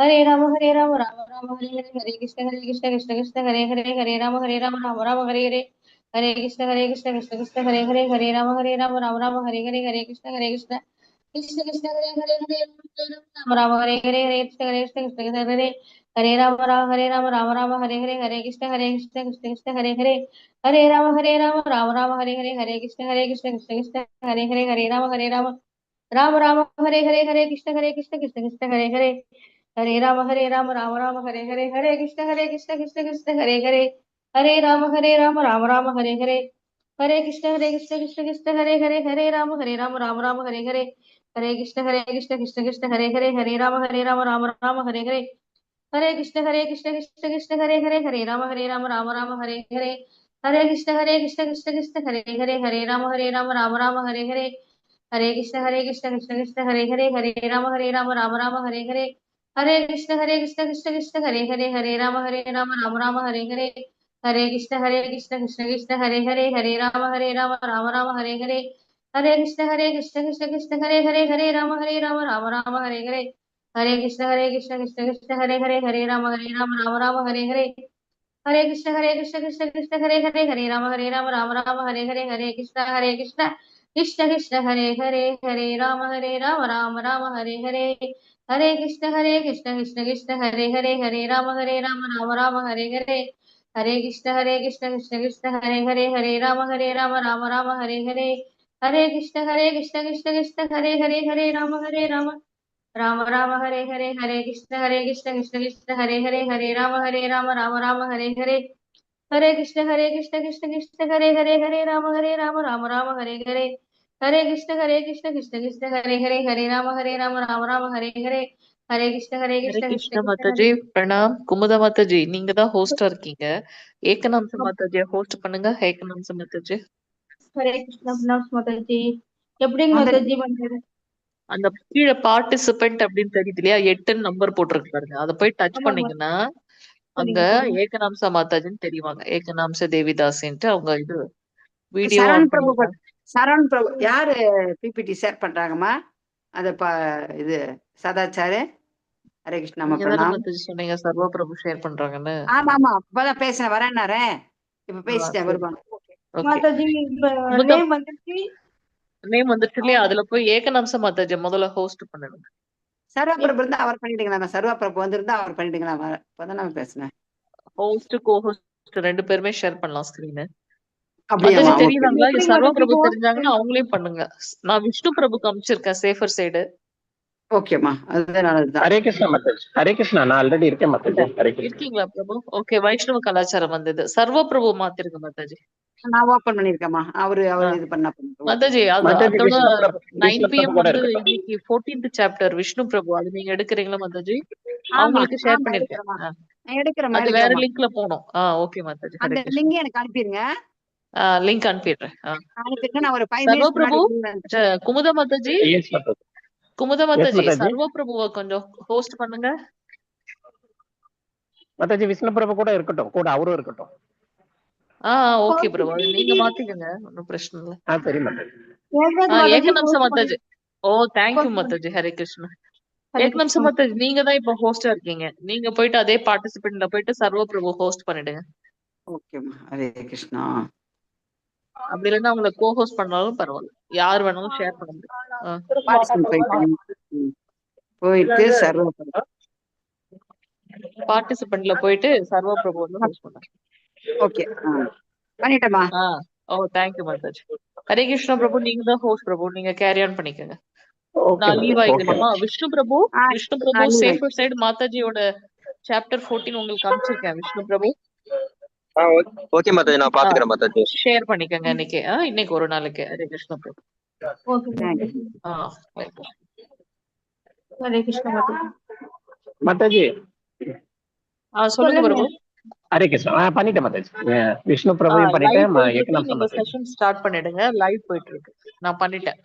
हरे राम राम हरे हरे हरे कृष्ण कृष्ण कृष्ण हरे राम राम हरे हरे हरे कृष्ण कृष्ण हरे राम हरे कृष्ण कृष्ण हरे राम हरे हरे कृष्ण हरे हरे राम हरे कृष्ण राम हरे हरे हरे कृष्ण हरे राम हरे कृष्ण हरे राम हरे कृष्ण राम हरे कृष्ण राम हरे राम हरे राम हरे राम हरे राम हरे कृष्ण हरे राम हरे कृष्ण राम हरे हरे राम ஹரே கிருஷ்ண மாதாஜி, பிரணாம். குமுதா மாதாஜி, நீங்க தான் ஹோஸ்டா இருக்கீங்க. ஏகநாம்ச மாதாஜியை ஹோஸ்ட் பண்ணுங்க. ஏகநாம்ச மாதாஜி, हरे कृष्ण प्रणाम माता जी எப்படிங்க மாதா மாதாஜி பண்றது அந்த கீழே பார்ட்டிசிபென்ட் அப்படின்னு தெரியுது இல்லையா, 8ன்னு நம்பர் போட்டிருக்கு பாருங்க, அதை போய் டச் ஆமா பண்ணீங்கன்னா அங்க சரிங்க சரிங்க ஏகநாம்ச மாதாஜின்னு தெரியுவாங்க. ஏகநாம்ச தேவிதாஸ்ன்ட்டு அவங்க இது வீடியோ சரவண் ஆன் பிரபு பண்ணிருக்காங்க. சரவண் பிரபு யாரு பிபிடி ஷேர் பண்றாங்கம்மா? அது இது சதாச்சாரு. ஹரே கிருஷ்ணாமா நீங்க தானே பிரணாம். மாதாஜி சொன்னீங்க சர்வ பிரபு ஷேர் பண்றாங்கன்னு. ஆமா ஆமா, இப்பதான் பேசுறேன், வரேன்னாரே, இப்ப பேசிட்டேன், சரி, வருவாங்க. ஓகே. மாதாஜி குமுதா நேம் வந்துருச்சு நேம் வந்துருச்சு இல்லையா, அதுல போய் ஏகநாம்ச மாதாஜி முதல்ல ஹோஸ்ட் பண்ணுங்க. சர்வா பிரபு இருந்தா அவர் பண்ணிட்டுங்களா? சர்வா பிரபு வந்திருந்தா அவர் பண்ணிட்டுங்களா? இப்பதான் நான் பேசுனேன். ஹோஸ்ட் கோ ஹோஸ்ட் 2 பேருமே ஷேர் பண்ணலாம் ஸ்கிரீன். அப்படியாமா? மாதாஜி ஓகே. தெரியுதாங்களா? எப்படி சர்வ மாதாஜி பிரபு ஹோஸ்ட் தெரிஞ்சாங்கன்னா அவங்களையும் பண்ணுங்க. நான் விஷ்ணு பிரபுக்கு அனுப்பிச்சிருக்கேன் சேஃபர் சைடு. ஓகேம்மா, அதுதான் நல்லதுதான். ஹரே கிருஷ்ணா மாதாஜி. ஹரே கிருஷ்ணா, நான் ஆல்ரெடி இருக்கேன் மாதாஜி. ஹரே கிருஷ்ணா. இருக்கீங்களா பிரபு? ஓகே, வைஷ்ணவ கலாச்சாரம் வந்தது. சர்வ பிரபு மாத்திருங்க மாதாஜி. நான் ஓபன் பண்ணிருக்கேம்மா. அவரு ஆ. இது பண்ணா பண்ணுங்க. மாதாஜி அது மாதாஜி அதோட விஷ்ணு பிரபு 9 PM கூட வந்து இருக்கட்டும். இன்னைக்கு 14th சாப்டர் விஷ்ணு பிரபு, அது நீங்க எடுக்கிறீங்களா மாதாஜி? ஆமா அவங்களுக்கு ஷேர் ஆமா, பண்ணிருக்கேன். எடுக்கிறேம்மா. எடுக்கிறேம்மா அது வேற எடுக்கிறேம்மா. லிங்க்ல போகணும். ஓகே மாதாஜி. ஹரே அந்த கிருஷ்ணா. லிங்க் எனக்கு அனுப்பிடுங்க. லிங்க் அனுப்பிடுறேன். அனுப்பிட்டு நான் ஒரு 5 சர்வ மினிட்ஸ் பிரபு, முன்னாடி குமுத மாதாஜி, எஸ் மாதாஜி. குமுத எஸ் மாதாஜி, மாதாஜி. சர்வ பிரபுவை கொஞ்சம் ஹோஸ்ட் பண்ணுங்க. மாதாஜி விஷ்ணு பிரபு கூட இருக்கட்டும், கூட அவரும் இருக்கட்டும். ஓகே பிரபு, அது நீங்க மாத்திக்கங்க, ஒன்றும் பிரச்சனை இல்லை. சரி மாதாஜி. ஏகநாம்ச மாதாஜி. தேங்க்யூ மாதாஜி. ஹரே கிருஷ்ணா. ஹரே ஏகநாம்ச கிருஷ்ண மாதாஜி, நீங்க தான் இப்ப ஹோஸ்டா இருக்கீங்க. நீங்க போயிட்டு அதே பார்ட்டிசிபென்ட்ல போயிட்டு சர்வ பிரபு ஹோஸ்ட் பண்ணிடுங்க. ஓகேம்மா. ஹரே கிருஷ்ணா. அப்படி இல்லைன்னா உங்களை கோ ஹோஸ்ட் பண்ணாலும் பரவாயில்ல, யார் வேணாலும் ஷேர் பண்ண முடியும். பார்ட்டிசிபென்ட் போயிட்டு சர்வ பார்ட்டிசிபென்ட்ல போயிட்டு சர்வ பிரபு வந்து ஹோஸ்ட் பண்ணாங்க. ஓகே பண்ணிட்டேம்மா. தேங்க்யூ மாதாஜி. ஹரே கிருஷ்ணா பிரபு, நீங்க தான் ஹோஸ்ட் பிரபு, நீங்க கேரி ஆன் பண்ணிக்கோங்க. ஓகே நான் லீவ் மாதாஜி. ஓகே. ஆயிக்கணுமா? விஷ்ணு பிரபு, விஷ்ணு பிரபு leave சேஃபர் சைடு மாதாஜியோட சாப்டர் 14 உங்களுக்கு அனுப்பிச்சிருக்கேன். விஷ்ணு பிரபு ஓகே மாதாஜி, நான் பாத்துக்கிறேன் மாதாஜி. ஷேர் பண்ணிக்கோங்க இன்னைக்கு. இன்னைக்கு ஒரு நாளைக்கு. ஹரே கிருஷ்ண பிரபு. ஓகே ஹரே கிருஷ்ண மாதாஜி. சொல்லுங்க பிரபு. ஹரே கிருஷ்ணா. பண்ணிட்டேன் மாதாஜி. விஷ்ணு பிரபுவையும் பண்ணிட்டேன். லைவ் போயிட்டு இருக்கு, ஏகநாம்ச நீங்க மாதாஜி. செஷன் ஸ்டார்ட் பண்ணிடுங்க. லைவ் போயிட்டு இருக்கு, நான் பண்ணிட்டேன்.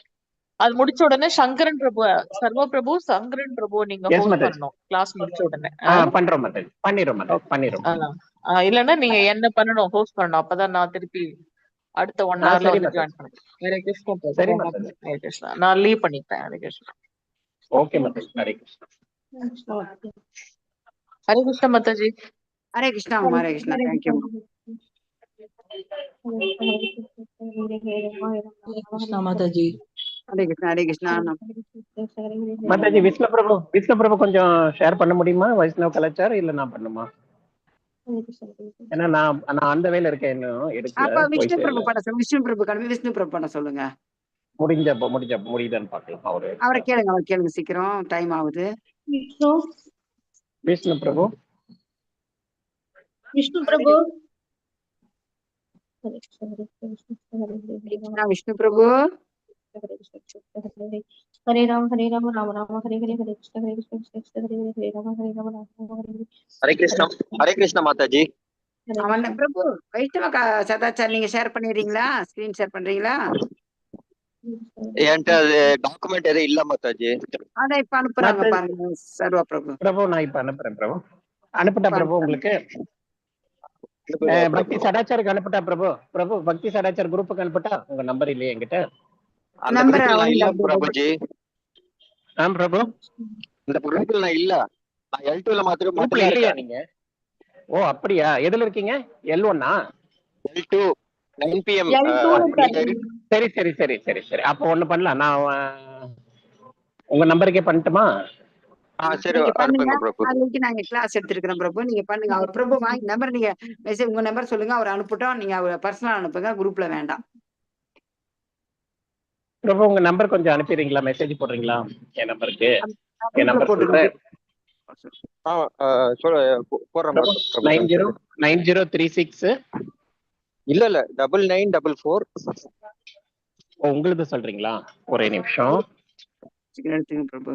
அது முடிச்ச உடனே சங்கரன் பிரபு, சர்வ பிரபு, சங்கரன் பிரபு நீங்க எஸ் ஹோஸ்ட் மாதாஜி. பண்ணணும் கிளாஸ் முடிச்ச உடனே. பண்றோம் மாதாஜி. பண்ணிடுறோம் மாதாஜி. பண்ணிடுறோம். இல்லன்னா நீங்க என்ன பண்ணணும், ஹோஸ்ட் பண்ணணும். அப்பதான் நான் திருப்பி அடுத்த 1 hourல சரி வந்து மாதாஜி. ஜாயின் பண்ணுவேன். ஹரே கிருஷ்ணா பிரபு. சரி மாதாஜி. ஹரே கிருஷ்ணா. நான் லீவ் பண்ணிப்பேன். ஹரே கிருஷ்ணா. ஓகே மாதாஜி. ஹரே கிருஷ்ணா. ஹரே கிருஷ்ணா மாதாஜி. ஹரே கிருஷ்ணா ஹரே கிருஷ்ணா. தேங்க்யூம்மா. கிருஷ்ணா மாதாஜி. ஹரே கிருஷ்ணா ஹரே கிருஷ்ணா. மாதாஜி விஷ்ணு பிரபு கொஞ்சம் ஷேர் பண்ண முடியுமா வைஷ்ணவ் கலாச்சார், இல்ல நான் பண்ணுமா? ஏன்னா நான் அந்த வேலை இருக்கேன், இன்னும் எடுக்கல, அப்ப போய் விஷ்ணு பிரபு சேரல. பண்ண சொல்லுங்க. விஷ்ணு பிரபு கிளம்பி விஷ்ணு பிரபு பண்ண சொல்லுங்க. முடியுதான்னு பார்க்கலாம். அவரை கேளுங்க சீக்கிரம், டைம் ஆகுது. விஷ்ணு பிரபு விஷ்ணு பிரபு. हरे राम राम राम हरे हरे हरे कृष्ण कृष्ण हरे हरे हरे राम ஹரே கிருஷ்ணா ஹரே கிருஷ்ணா மாதாஜி. அவன் பிரபு வைஷ்ணவ சதாச்சார் நீங்க ஷேர் பண்ணிடுறீங்களா? ஸ்கிரீன் ஷேர் பண்றீங்களா? என்கிட்ட அது டாக்குமெண்ட் எதுவும் இல்ல மாதாஜி. அதான் இப்ப அனுப்புறாங்க பாருங்க சர்வா பிரபு. நான் இப்ப அனுப்புறேன் பிரபு. அனுப்பிட்டா பிரபு உங்களுக்கு? பக்தி சடாச்சாருக்கு அனுப்பிட்டா பிரபு பக்தி சடாச்சார் குரூப்புக்கு அனுப்பிட்டா? உங்க நம்பர் இல்லையா என்கிட்ட? அந்த குரூப்ல நான் இல்ல பிரபுஜி. பிரபு இந்த குரூப்ல நான் இல்ல. நான் L2ல மாத்திரம் இல்லையா நீங்க? ஓ அப்படியா? எதுல இருக்கீங்க? L1-ஆ? L2 9 PM. சரி சரி சரி சரி சரி. அப்போ ஒண்ணு பண்ணலாம், நான் உங்க நம்பருக்கே பண்ணட்டுமா? சரி அனுப்புங்க பிரபு. அதுக்கு நாங்க கிளாஸ் எடுத்துருக்கோம் பிரபு. நீங்க பண்ணுங்க. அவர் பிரபு வாங்கி நம்பர் நீங்க மெசேஜ் உங்க நம்பர் சொல்லுங்க, அவர் அனுப்பிட்டோம். நீங்க அவர் பர்சனல் அனுப்புங்க, குரூப்ல வேண்டாம். பிரபு உங்க நம்பர் கொஞ்சம் அனுப்பிடுறீங்களா? மெசேஜ் போடுறீங்களா என் நம்பருக்கு? என் நம்பர் சொல்றேன். போடுறேன் 9036. இல்ல 9944. உங்களுக்கு சொல்றீங்களா? ஒரே நிமிஷம் எடுத்துங்க பிரபு.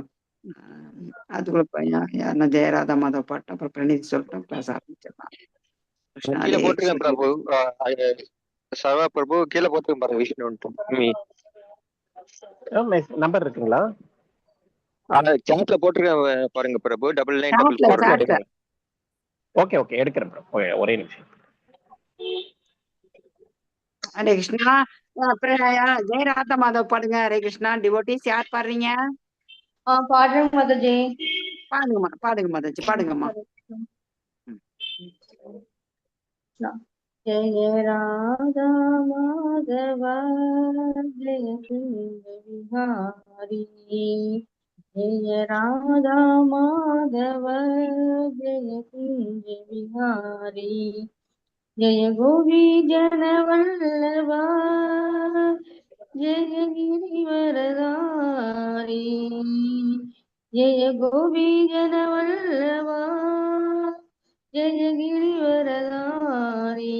அதுக்குள்ள பையன் யாருன்னா ஜெயராதா மாதவ் பாட்டு, அப்புறம் பிரணீத் சொல்லிட்டோம், கிளாஸ் ஆரம்பிச்சிடலாம். கீழே போட்டுருக்கேன் பிரபு. சர்வா பிரபு கீழே போட்டுருக்கேன் பாருங்க, விஷ்ணு நம்பர் இருக்குங்களா? சாட்ல போட்டுருக்கேன் பாருங்க பிரபு. 9944. ஓகே ஓகே எடுக்கிறேன் பிரபு, ஒரே நிமிஷம். ஹரே கிருஷ்ணா. அப்புறம் ஜெயராதா மாதவ் பாடுங்க. ஹரே கிருஷ்ணா. டிவோட்டிஸ் யார் பாடுறீங்க? பாடுறேன் மாதாஜி. பாடுங்க மாதாஜி, பாடுங்கம்மா. जय राधा माधव जय कुंज विहारी, जय राधा माधव जय कुंज विहारी, जय गोपी जन वल्लभा जय गिरिवरधारी, जय गोपी जन वल्लभा जय गिरिवरधारी,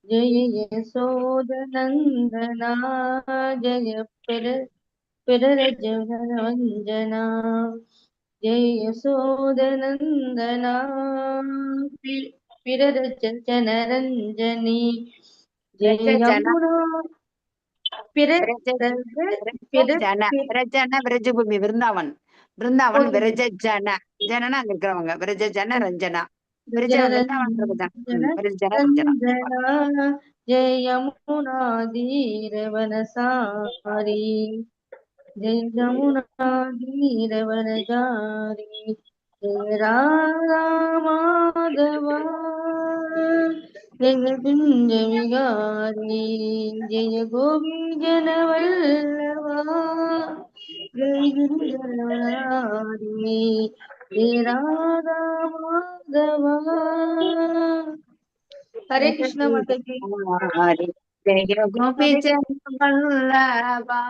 जय यशोदनंदना जय पिरजनवंजना, जय यशोदनंदना पिरजनरंजनी, जय यमुना விரஜபூமி விருந்தாவன் விரஜ ஜன ஜனனா அங்க இருக்கிறவங்க. விரஜ ஜன ரஞ்சனா जय यमुना धीरवनसारी, जय यमुना धीरवनचारी, जय राधा माधव जय कुंज विहारी, जय गोपी जन वल्लभा जय गिरिवरधारी, जय राधा माधव। हरे कृष्ण माताजी। जय गोपी जन वल्लभा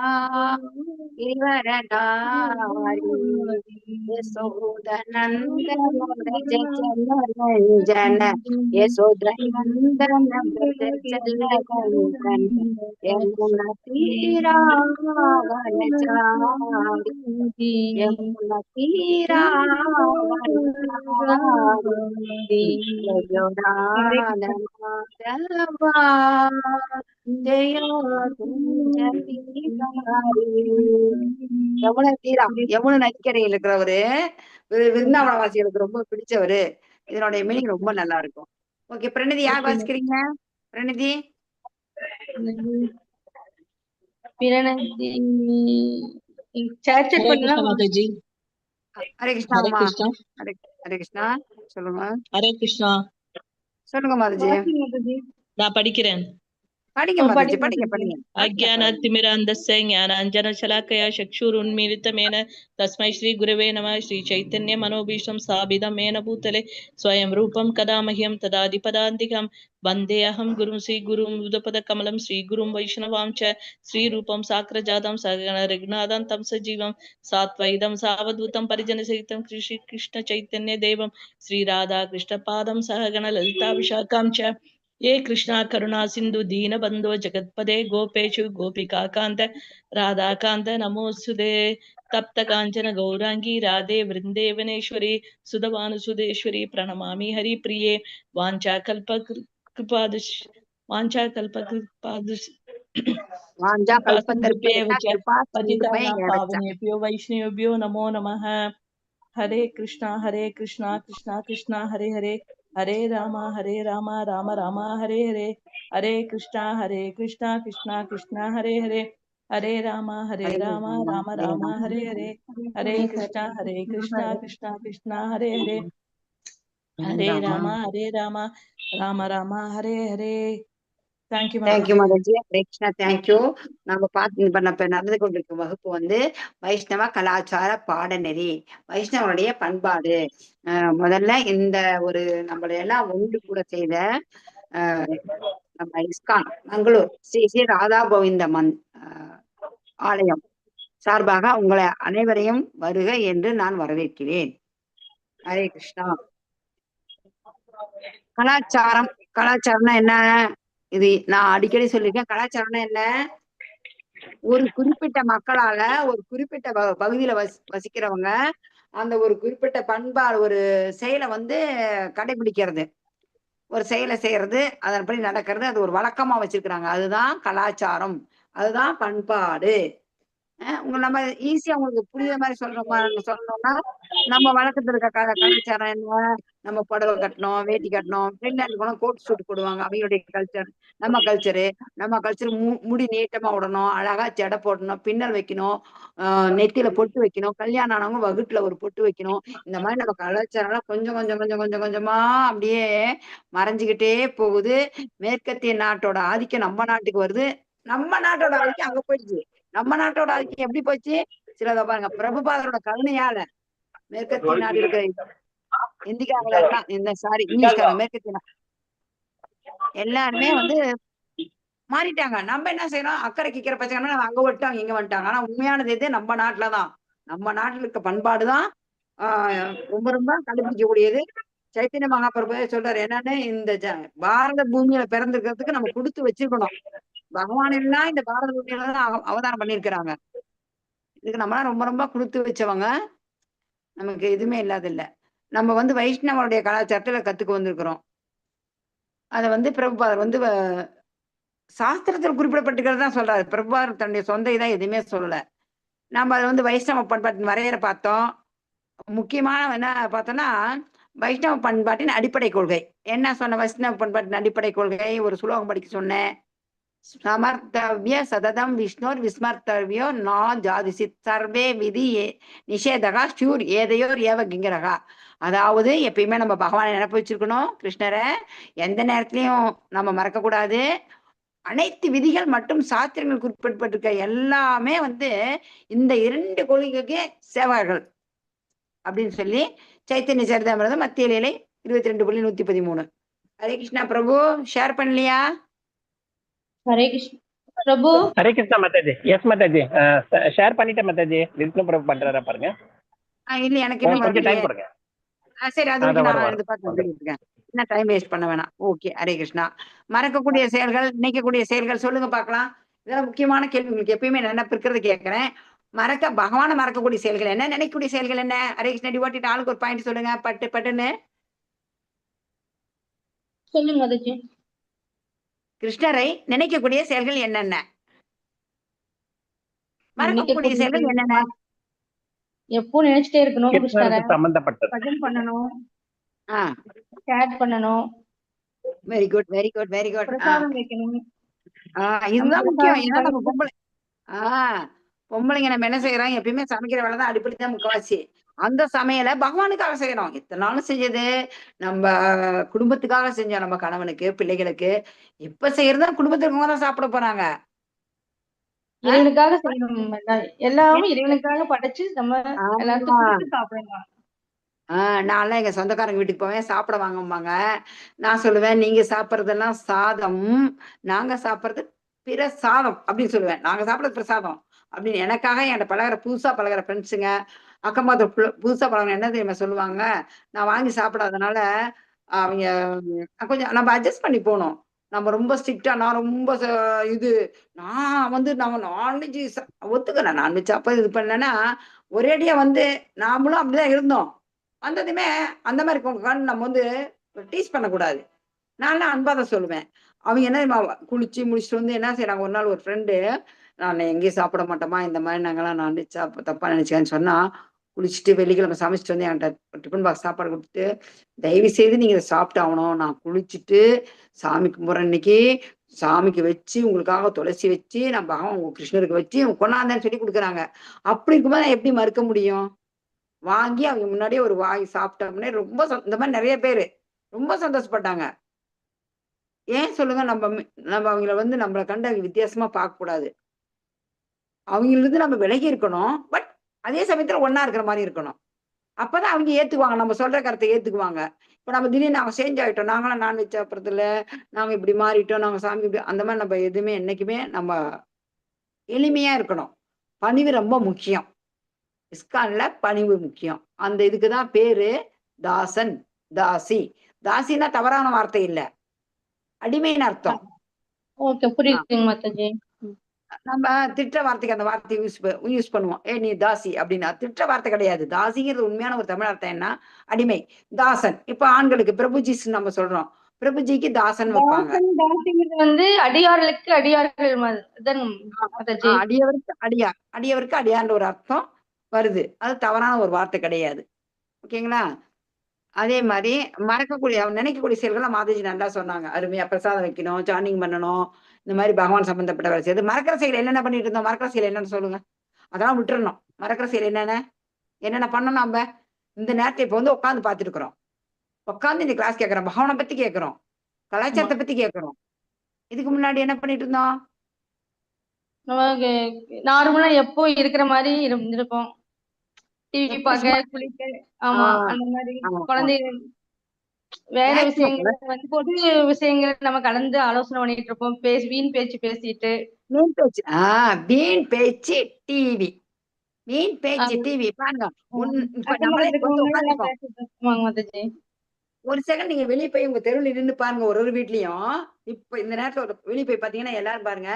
गिरिवरधारी, यशोदनंदन व्रज जनरंजन, यशोदनंदन व्रज जनरंजन, यमुना तीरावनचारी, यमुना तीरावनचारी, जय राधा माधवा जय कुंज विहारी. யமுன தீரா, யமுன நதிக்கரையில் இருக்கிறவரு, விருந்தாவனவாசிகளுக்கு ரொம்ப பிடிச்சவரு. இதனுடைய மீனிங் ரொம்ப நல்லா இருக்கும். ஓகே பிரணதி, யார் வாசிக்கிறீங்க? பிரணதி பிரணதி சாட் பண்ணுங்க மாதாஜி. ஹரே கிருஷ்ணா ஹரே அம்மா. கிருஷ்ணா. ஹரே ஹரே கிருஷ்ணா. சொல்லுங்க ஹரே கிருஷ்ணா. சொல்லுங்க மாதாஜி. வாசிங்க மாதாஜி. நான் படிக்கிறேன். படிங்க மாதாஜி, படிங்க படிங்க மாதாஜி. படிங்க. अज्ञानातिमिरान्धस्य ज्ञानाञ्जनशलाकया चक्षुरुन्मीलितमेन तस्मै श्रीगुरवे नमः. श्रीचैतन्यमनोभीष्टं स्थापितं येन भूतले स्वयं रूपं कदा मह्यं तदादिपदान्तिकं वन्देऽहं गुरुं श्रीगुरुं बुधपदकमलं श्रीगुरुं वैष्णवां च श्रीरूपं साग्रजातं सगण रघुनाथं तं सजीवं सात्वैदं सावधूतं परिजनसहितं श्रीकृष्णचैतन्यदेवं श्रीराधाकृष्णपादं सहगण ललिता विशाखां च ये कृष्णा करुणा सिंधु दीन बंधो जगत्पदे गोपेशु गोपिका कांत राधा कांत नमोस्तुते तप्त कांचन गौरांगी राधे वृंदेवनेश्वरी सुधवानुसुदेश्वरी प्रणमामि हरिप्रिये वाञ्छाकल्पकृपादुष वाञ्छाकल्पकृपादुष வாஞ்சா कृपासिन्धुभ्येव கல்பத்தருभ्यः च கிருபா पतितानां சிந்துமேவ च. पावनेभ्यो वैष्णवेभ्यो नमो नमः. हरे Krishna Krishna Krishna Hare Hare Hare Ram Ram Ram Hare Hare Hare Krishna Krishna Krishna Hare Hare Hare Ram Hare Ram Rama Hare Ram Rama. Hare Hare Hare Krishna Krishna Hare Hare Hare Ram Ram Hare Hare. Thank you, thank you Mataji. Mataji. Hare Krishna. Thank you. நம்ம பார்த்து இப்ப நடந்து கொண்டிருக்கும் வகுப்பு வந்து வைஷ்ணவ கலாச்சார பாடநெறி, வைஷ்ணவனுடைய பண்பாடு. முதல்ல இந்த ஒரு நம்மளை எல்லாம் ஒன்று கூட செய்த நம்ம இஸ்கான் மங்களூர் ஸ்ரீ ஸ்ரீ ராதா கோவிந்த ஆலயம் சார்பாக உங்களை அனைவரையும் வருக என்று நான் வரவேற்கிறேன். ஹரே கிருஷ்ணா. கலாச்சாரம்னா என்ன? இது நான் அடிக்கடி சொல்லியிருக்கேன். கலாச்சாரம்னா என்ன? ஒரு குறிப்பிட்ட மக்களால ஒரு குறிப்பிட்ட பகுதியில வசிக்கிறவங்க அந்த ஒரு குறிப்பிட்ட பண்பாடு ஒரு செயலை வந்து கடைபிடிக்கிறது, ஒரு செயலை செய்யறது, அதன்படி நடக்கிறது, அது ஒரு வழக்கமா வச்சிருக்கிறாங்க. அதுதான் கலாச்சாரம், அதுதான் பண்பாடு. நம்ம ஈஸியா உங்களுக்கு புரியுற மாதிரி சொல்லணும்னா நம்ம வழக்கத்துல இருக்க கலாச்சாரம் என்ன? நம்ம புடவை கட்டணும், வேட்டி கட்டணும், வெளிநாட்டு போனா கோட் சூட் போடுவாங்க, அவங்களுடைய கல்ச்சர். நம்ம கல்ச்சர் முடி நீட்டமா விடணும், அழகா ஜடை போடணும், பின்னல் வைக்கணும், நெத்தியில பொட்டு வைக்கணும், கல்யாணம் ஆனவங்க வகுட்டுல ஒரு பொட்டு வைக்கணும். இந்த மாதிரி நம்ம கலாச்சாரம்லாம் கொஞ்சம் கொஞ்சம் கொஞ்சம் கொஞ்சம் கொஞ்சமா அப்படியே மறைஞ்சுக்கிட்டே போகுது. மேற்கத்திய நாட்டோட ஆதிக்கம் நம்ம நாட்டுக்கு வருது, நம்ம நாட்டோட ஆதிக்கம் அங்க போயிடுச்சு. நம்ம நாட்டோட ஆதிக்கம் எப்படி போச்சு? சிலத பாருங்க, பிரபுபாதரோட கருணையால மேற்கத்திய நாடு இருக்கிற இந்திக்காரங்கள எல்லாம் இங்கிலீஷ்காரங்க மேற்கத்திய எல்லாருமே வந்து மாறிட்டாங்க. நம்ம என்ன செய்யறோம்? அக்கறைக்கு இக்கிற பச்சைன்னா நம்ம அங்க வந்துட்டாங்க, இங்க வந்துட்டாங்க. ஆனா உண்மையானது எது? நம்ம நாட்டுலதான். நம்ம நாட்டுல இருக்க பண்பாடுதான் ரொம்ப ரொம்ப கண்டுபிடிக்கக்கூடியது. சைத்தன்ய மகாபிரபு சொல்றாரு என்னன்னு, இந்த பாரத பூமியில பிறந்திருக்கிறதுக்கு நம்ம கொடுத்து வச்சிருக்கணும். பகவான் எல்லாம் இந்த பாரத பூமியில தான் அவதாரம் பண்ணியிருக்கிறாங்க. இதுக்கு நம்மளாம் ரொம்ப ரொம்ப கொடுத்து வச்சவங்க. நமக்கு எதுவுமே இல்லாத இல்ல. நம்ம வந்து வைஷ்ணவனுடைய கலாச்சாரத்துல கத்துக்கு வந்திருக்கிறோம். அதை வந்து பிரபுபாதர் வந்து சாஸ்திரத்தில் குறிப்பிடப்பட்டிருக்கிறது தான் சொல்றாரு. பிரபுபாதர் தன்னுடைய சொந்த இதை எதுவுமே சொல்லல. நம்ம அதை வந்து வைஷ்ணவ பண்பாட்டின் வரையறை பார்த்தோம். முக்கியமான என்ன பார்த்தோம்னா, வைஷ்ணவ பண்பாட்டின் அடிப்படை கொள்கை என்ன சொன்ன? வைஷ்ணவ பண்பாட்டின் அடிப்படை கொள்கை ஒரு சுலோகம் படிக்க சொன்னேன். சமர்த்தவிய சததம் விஷ்ணோர் விஸ்மர்த்தவியோ நா ஜாதிசித் சர்வே விதி நிஷேதகா ஷூர் ஏதையோர் ஏவகிங்கரகா. அதாவது எப்பயுமே நம்ம பகவானை நினைப்பு வச்சிருக்கணும், கிருஷ்ணரை எந்த நேரத்திலையும் நம்ம மறக்கக்கூடாது. அனைத்து விதிகள் மற்றும் சாஸ்திரங்களுக்கு உட்பட்டிருக்க எல்லாமே வந்து இந்த 2 கொள்கைக்கு சேவகர்கள் அப்படின்னு சொல்லி சைத்தன்ய சரிதாமிரதம் மத்திய லீலை 22.113. ஹரே கிருஷ்ணா. பிரபு ஷேர் பண்ணலையா? ஹரே கிருஷ்ணா பிரபு. ஹரே கிருஷ்ணா மாதாஜி. எஸ் மாதாஜி, ஷேர் பண்ணிட்டேன் மாதாஜி. விஷ்ணு பிரபு பண்றாரா பாருங்க. இல்ல எனக்கு இன்னும் கொஞ்சம் டைம் வரலையே. கொடுங்க. சரி, அது வரைக்கும் நான் இது பார்த்து இருக்கேன். என்ன டைம் வேஸ்ட் பண்ண வேணாம். ஓகே. ஹரே கிருஷ்ணா. மறக்கக்கூடிய செயல்கள், நினைக்கக்கூடிய செயல்கள் சொல்லுங்க பார்க்கலாம். இதெல்லாம் முக்கியமான கேள்வி. உங்களுக்கு எப்பயுமே நினைப்பு இருக்கிறது கேட்கிறேன். பகவான மறக்கக்கூடிய செயல்கள் என்ன? நினைக்கக்கூடிய செயல்கள் என்ன? ஹரே கிருஷ்ணா. டிவோட்டிட் ஆளுக்கு ஒரு பாயிண்ட் சொல்லுங்க, பட்டுன்னு சொல்லுங்க மாதாஜி. கிருஷ்ணரை நினைக்கக்கூடிய செயல்கள் என்னென்ன? மறக்கக்கூடிய செயல்கள் என்னென்ன? எப்போ நினைச்சிட்டே இருக்கணும், கிருஷ்ணரை சம்பந்தப்பட்டது. பஜன் பண்ணணும், சேட் பண்ணணும், very good very good very good. பிரசாதம் வைக்கணும். இதுதான் முக்கியம். ஏன்னா நம்ம பொம்பளைங்க நம்ம என்ன செய்யறோம்? எப்பயுமே சமைக்கிற வேலைதான், அடிப்படை தான் முக்கவாசி. அந்த சமையலை பகவானுக்காக செய்யணும். இத்தனை நாளும் செஞ்சது நம்ம குடும்பத்துக்காக செஞ்சோம், நம்ம கணவனுக்கு, பிள்ளைகளுக்கு. இப்ப செய்யறதா குடும்பத்துக்கு தான் சாப்பிட போறாங்க. இறைவனுக்காக செய்யணும். எல்லாமே இறைவனுக்காக படைச்சு நம்ம எல்லாத்துக்கும் ஆமா. கொடுத்து சாப்பிடலாம். நான்லாம் எங்க சொந்தக்காரங்க வீட்டுக்கு போவேன், சாப்பிட வாங்கம்பாங்க. நான் சொல்லுவேன், நீங்க சாப்பிடுறதெல்லாம் சாதம், நாங்க சாப்பிடுறது பிரசாதம் அப்படின்னு சொல்லுவேன். நாங்க சாப்பிடுறது பிரசாதம் அப்படின்னு. எனக்காக என்கிட்ட புதுசா பழகுற ஃப்ரெண்ட்ஸுங்க, அக்கம் பக்கத்து புதுசா பழகுன என்ன தெரியுமா சொல்லுவாங்க, நான் வாங்கி சாப்பிடாதனால அவங்க கொஞ்சம் நம்ம அட்ஜஸ்ட் பண்ணி போகணும். நம்ம ரொம்ப ஸ்ட்ரிக்ட்டா நான் ரொம்ப இது நான் வந்து நாங்க நான்வெஜ் ஒத்துக்கிறேன். நான்வெஜ் சாப்பிட இது பண்ணேன்னா, ஒரேடியா வந்து நாமளும் அப்படிதான் இருந்தோம். வந்ததுமே அந்த மாரி நம்ம வந்து டீஸ் பண்ணக்கூடாது. நான்லாம் அன்பா தான் சொல்லுவேன். அவங்க என்ன தெரியுமா குளிச்சு முடிச்சுட்டு வந்து என்ன செய்றாங்க, ஒரு நாள் ஒரு ஃப்ரெண்டு, "நான் எங்கேயும் சாப்பிட மாட்டோமா, இந்த மாரி நாங்கலாம் நான்வெஜ் தப்பா நினைச்சுக்காதன்னு" சொன்னா, குளிச்சுட்டு வெள்ளிக்கிழமை சமைச்சுட்டு வந்து என்கிட்ட டிஃபன் பாக்ஸ் சாப்பாடு குடுத்துட்டு, "தயவு செய்து நீங்க இத சாப்பிட்டாகணும். நான் குளிச்சுட்டு சாமி கும்பிடுறேன் இன்னைக்கு. சாமிக்கு வச்சு உங்களுக்காக துளசி வச்சு, நான் பகவான் உங்க கிருஷ்ணருக்கு வச்சு கொண்டாந்தேன்னு" சொல்லி குடுக்குறாங்க. அப்படி இருக்கும்போது நான் எப்படி மறுக்க முடியும்? வாங்கி அவங்க முன்னாடியே ஒரு வாய் சாப்பிட்டோம்னே ரொம்ப இந்த மாரி நெறைய பேரு ரொம்ப சந்தோஷப்பட்டாங்க. ஏன் சொல்லுங்க? நம்ம அவங்கள வந்து நம்மள கண்டு அவங்க வித்தியாசமா பார்க்கக்கூடாது. அவங்களிருந்து நம்ம விலகி இருக்கணும். பட் அதே சமயத்துல ஒண்ணா இருக்கிற மாரி இருக்கணும். அப்பதான் அவங்க ஏத்துக்குவாங்க. நம்ம சொல்ற கருத்த ஏத்துக்குவாங்க. இப்ப நம்ம திடீர்னு நாங்க சேஞ்ச் ஆயிட்டோம். நாங்கலாம் நான்வெஜ் சாப்பிடுறதில்ல. நாங்க இப்படி மாறிட்டோம். நாங்க சாமி அந்த மாரி நம்ம எதுவுமே என்னைக்குமே நம்ம எளிமையா இருக்கணும். பணிவு ரொம்ப முக்கியம். இஸ்கான்ல பணிவு முக்கியம். அந்த இதுக்கு தான் பேரு தாசன், தாசி. தாசின்னா தவறான வார்த்தை இல்ல. அடிமைன்னு அர்த்தம். ஓகே, ஆ. புரியுதுங்க மாதாஜி. நம்ம திட்டுற வார்த்தைக்கு அந்த வார்த்தைய யூஸ் பண்ணுவோம். "ஏய் நீ தாசி" அப்படின்னா. திட்டுற வார்த்தை கிடையாது. தாசிங்கிறது உண்மையான ஒரு தமிழ் அர்த்தம் என்ன? அடிமை. தாசன். இப்ப ஆண்களுக்கு பிரபுஜிஸ்ன்னு நம்ம சொல்றோம். பிரபுஜிக்கு தாசன் வைப்பாங்க. தாசிங்கிறது வந்து அடியார்களுக்கு அடியார்கள் தாங்க மாதாஜி. அடியவருக்கு அடியார். அடியவருக்கு அடியார்ன்ற ஒரு அர்த்தம் வருது. அது தவறான ஒரு வார்த்தை கிடையாது. ஓகேங்களா? அதே மாரி நினைக்கக்கூடிய செயல்கள மாதாஜி நல்லா சொன்னாங்க. அருமையா பிரசாதம் வைக்கணும், சாண்டிங் பண்ணணும். இந்த மாரி பகவான் சம்பந்தப்பட்ட வேலை செய்யுது. மறக்கிற செயல் என்னென்ன பண்ணிட்டு இருந்தோம்? மறக்கிற செயல் என்னன்னு சொல்லுங்க? அதெல்லாம் விட்டுறணும். மறக்கிற செயல் என்னென்ன? என்னென்ன பண்ணோம் நம்ப? இந்த நேரத்துல இப்ப வந்து உட்கார்ந்து பார்த்துட்டு இருக்கிறோம். உட்கார்ந்து இந்த கிளாஸ் கேட்கிறோம். பகவான பத்தி கேட்கிறோம். ஆமா. கலாச்சாரத்த பத்தி கேட்கிறோம். இதுக்கு முன்னாடி என்ன பண்ணிட்டு இருந்தோம்? நமக்கு நார்மலா எப்போ இருக்கிற மாரி இருந்திருக்கும். டிவி எப்ப பார்க்க, சும்மா குளிக்க, ஆ, ஆமா அந்த மாரி ஆமா. குழந்தைகள் வேலை மேக்ஸிமம் விஷயங்கள் வந்து பொது விஷயங்கள் நம்ம கலந்து ஆலோசனை பண்ணிட்டு இருப்போம். வீண் பேச்சு பேசிட்டு. வீண் பேச்சு. வீண் பேச்சு டிவி. வீண் பேச்சு ஆமா. டிவி. பாருங்க. இப்ப அக்கம் நம்மளே பக்கத்துல இப்ப வந்து இருக்கவங்க எல்லாம் உட்கார்ந்துருக்கோம். பேசிட்டு இருப்பாங்க மாதாஜி. ஒரு செகண்ட் நீங்க வெளிய போய் உங்க தெருவுல நின்னு பாருங்க ஒரு வீட்லயும். இப்ப இந்த நேரத்துல வெளிய போய் பார்த்தீங்கன்னா, எல்லாரும் பாருங்க.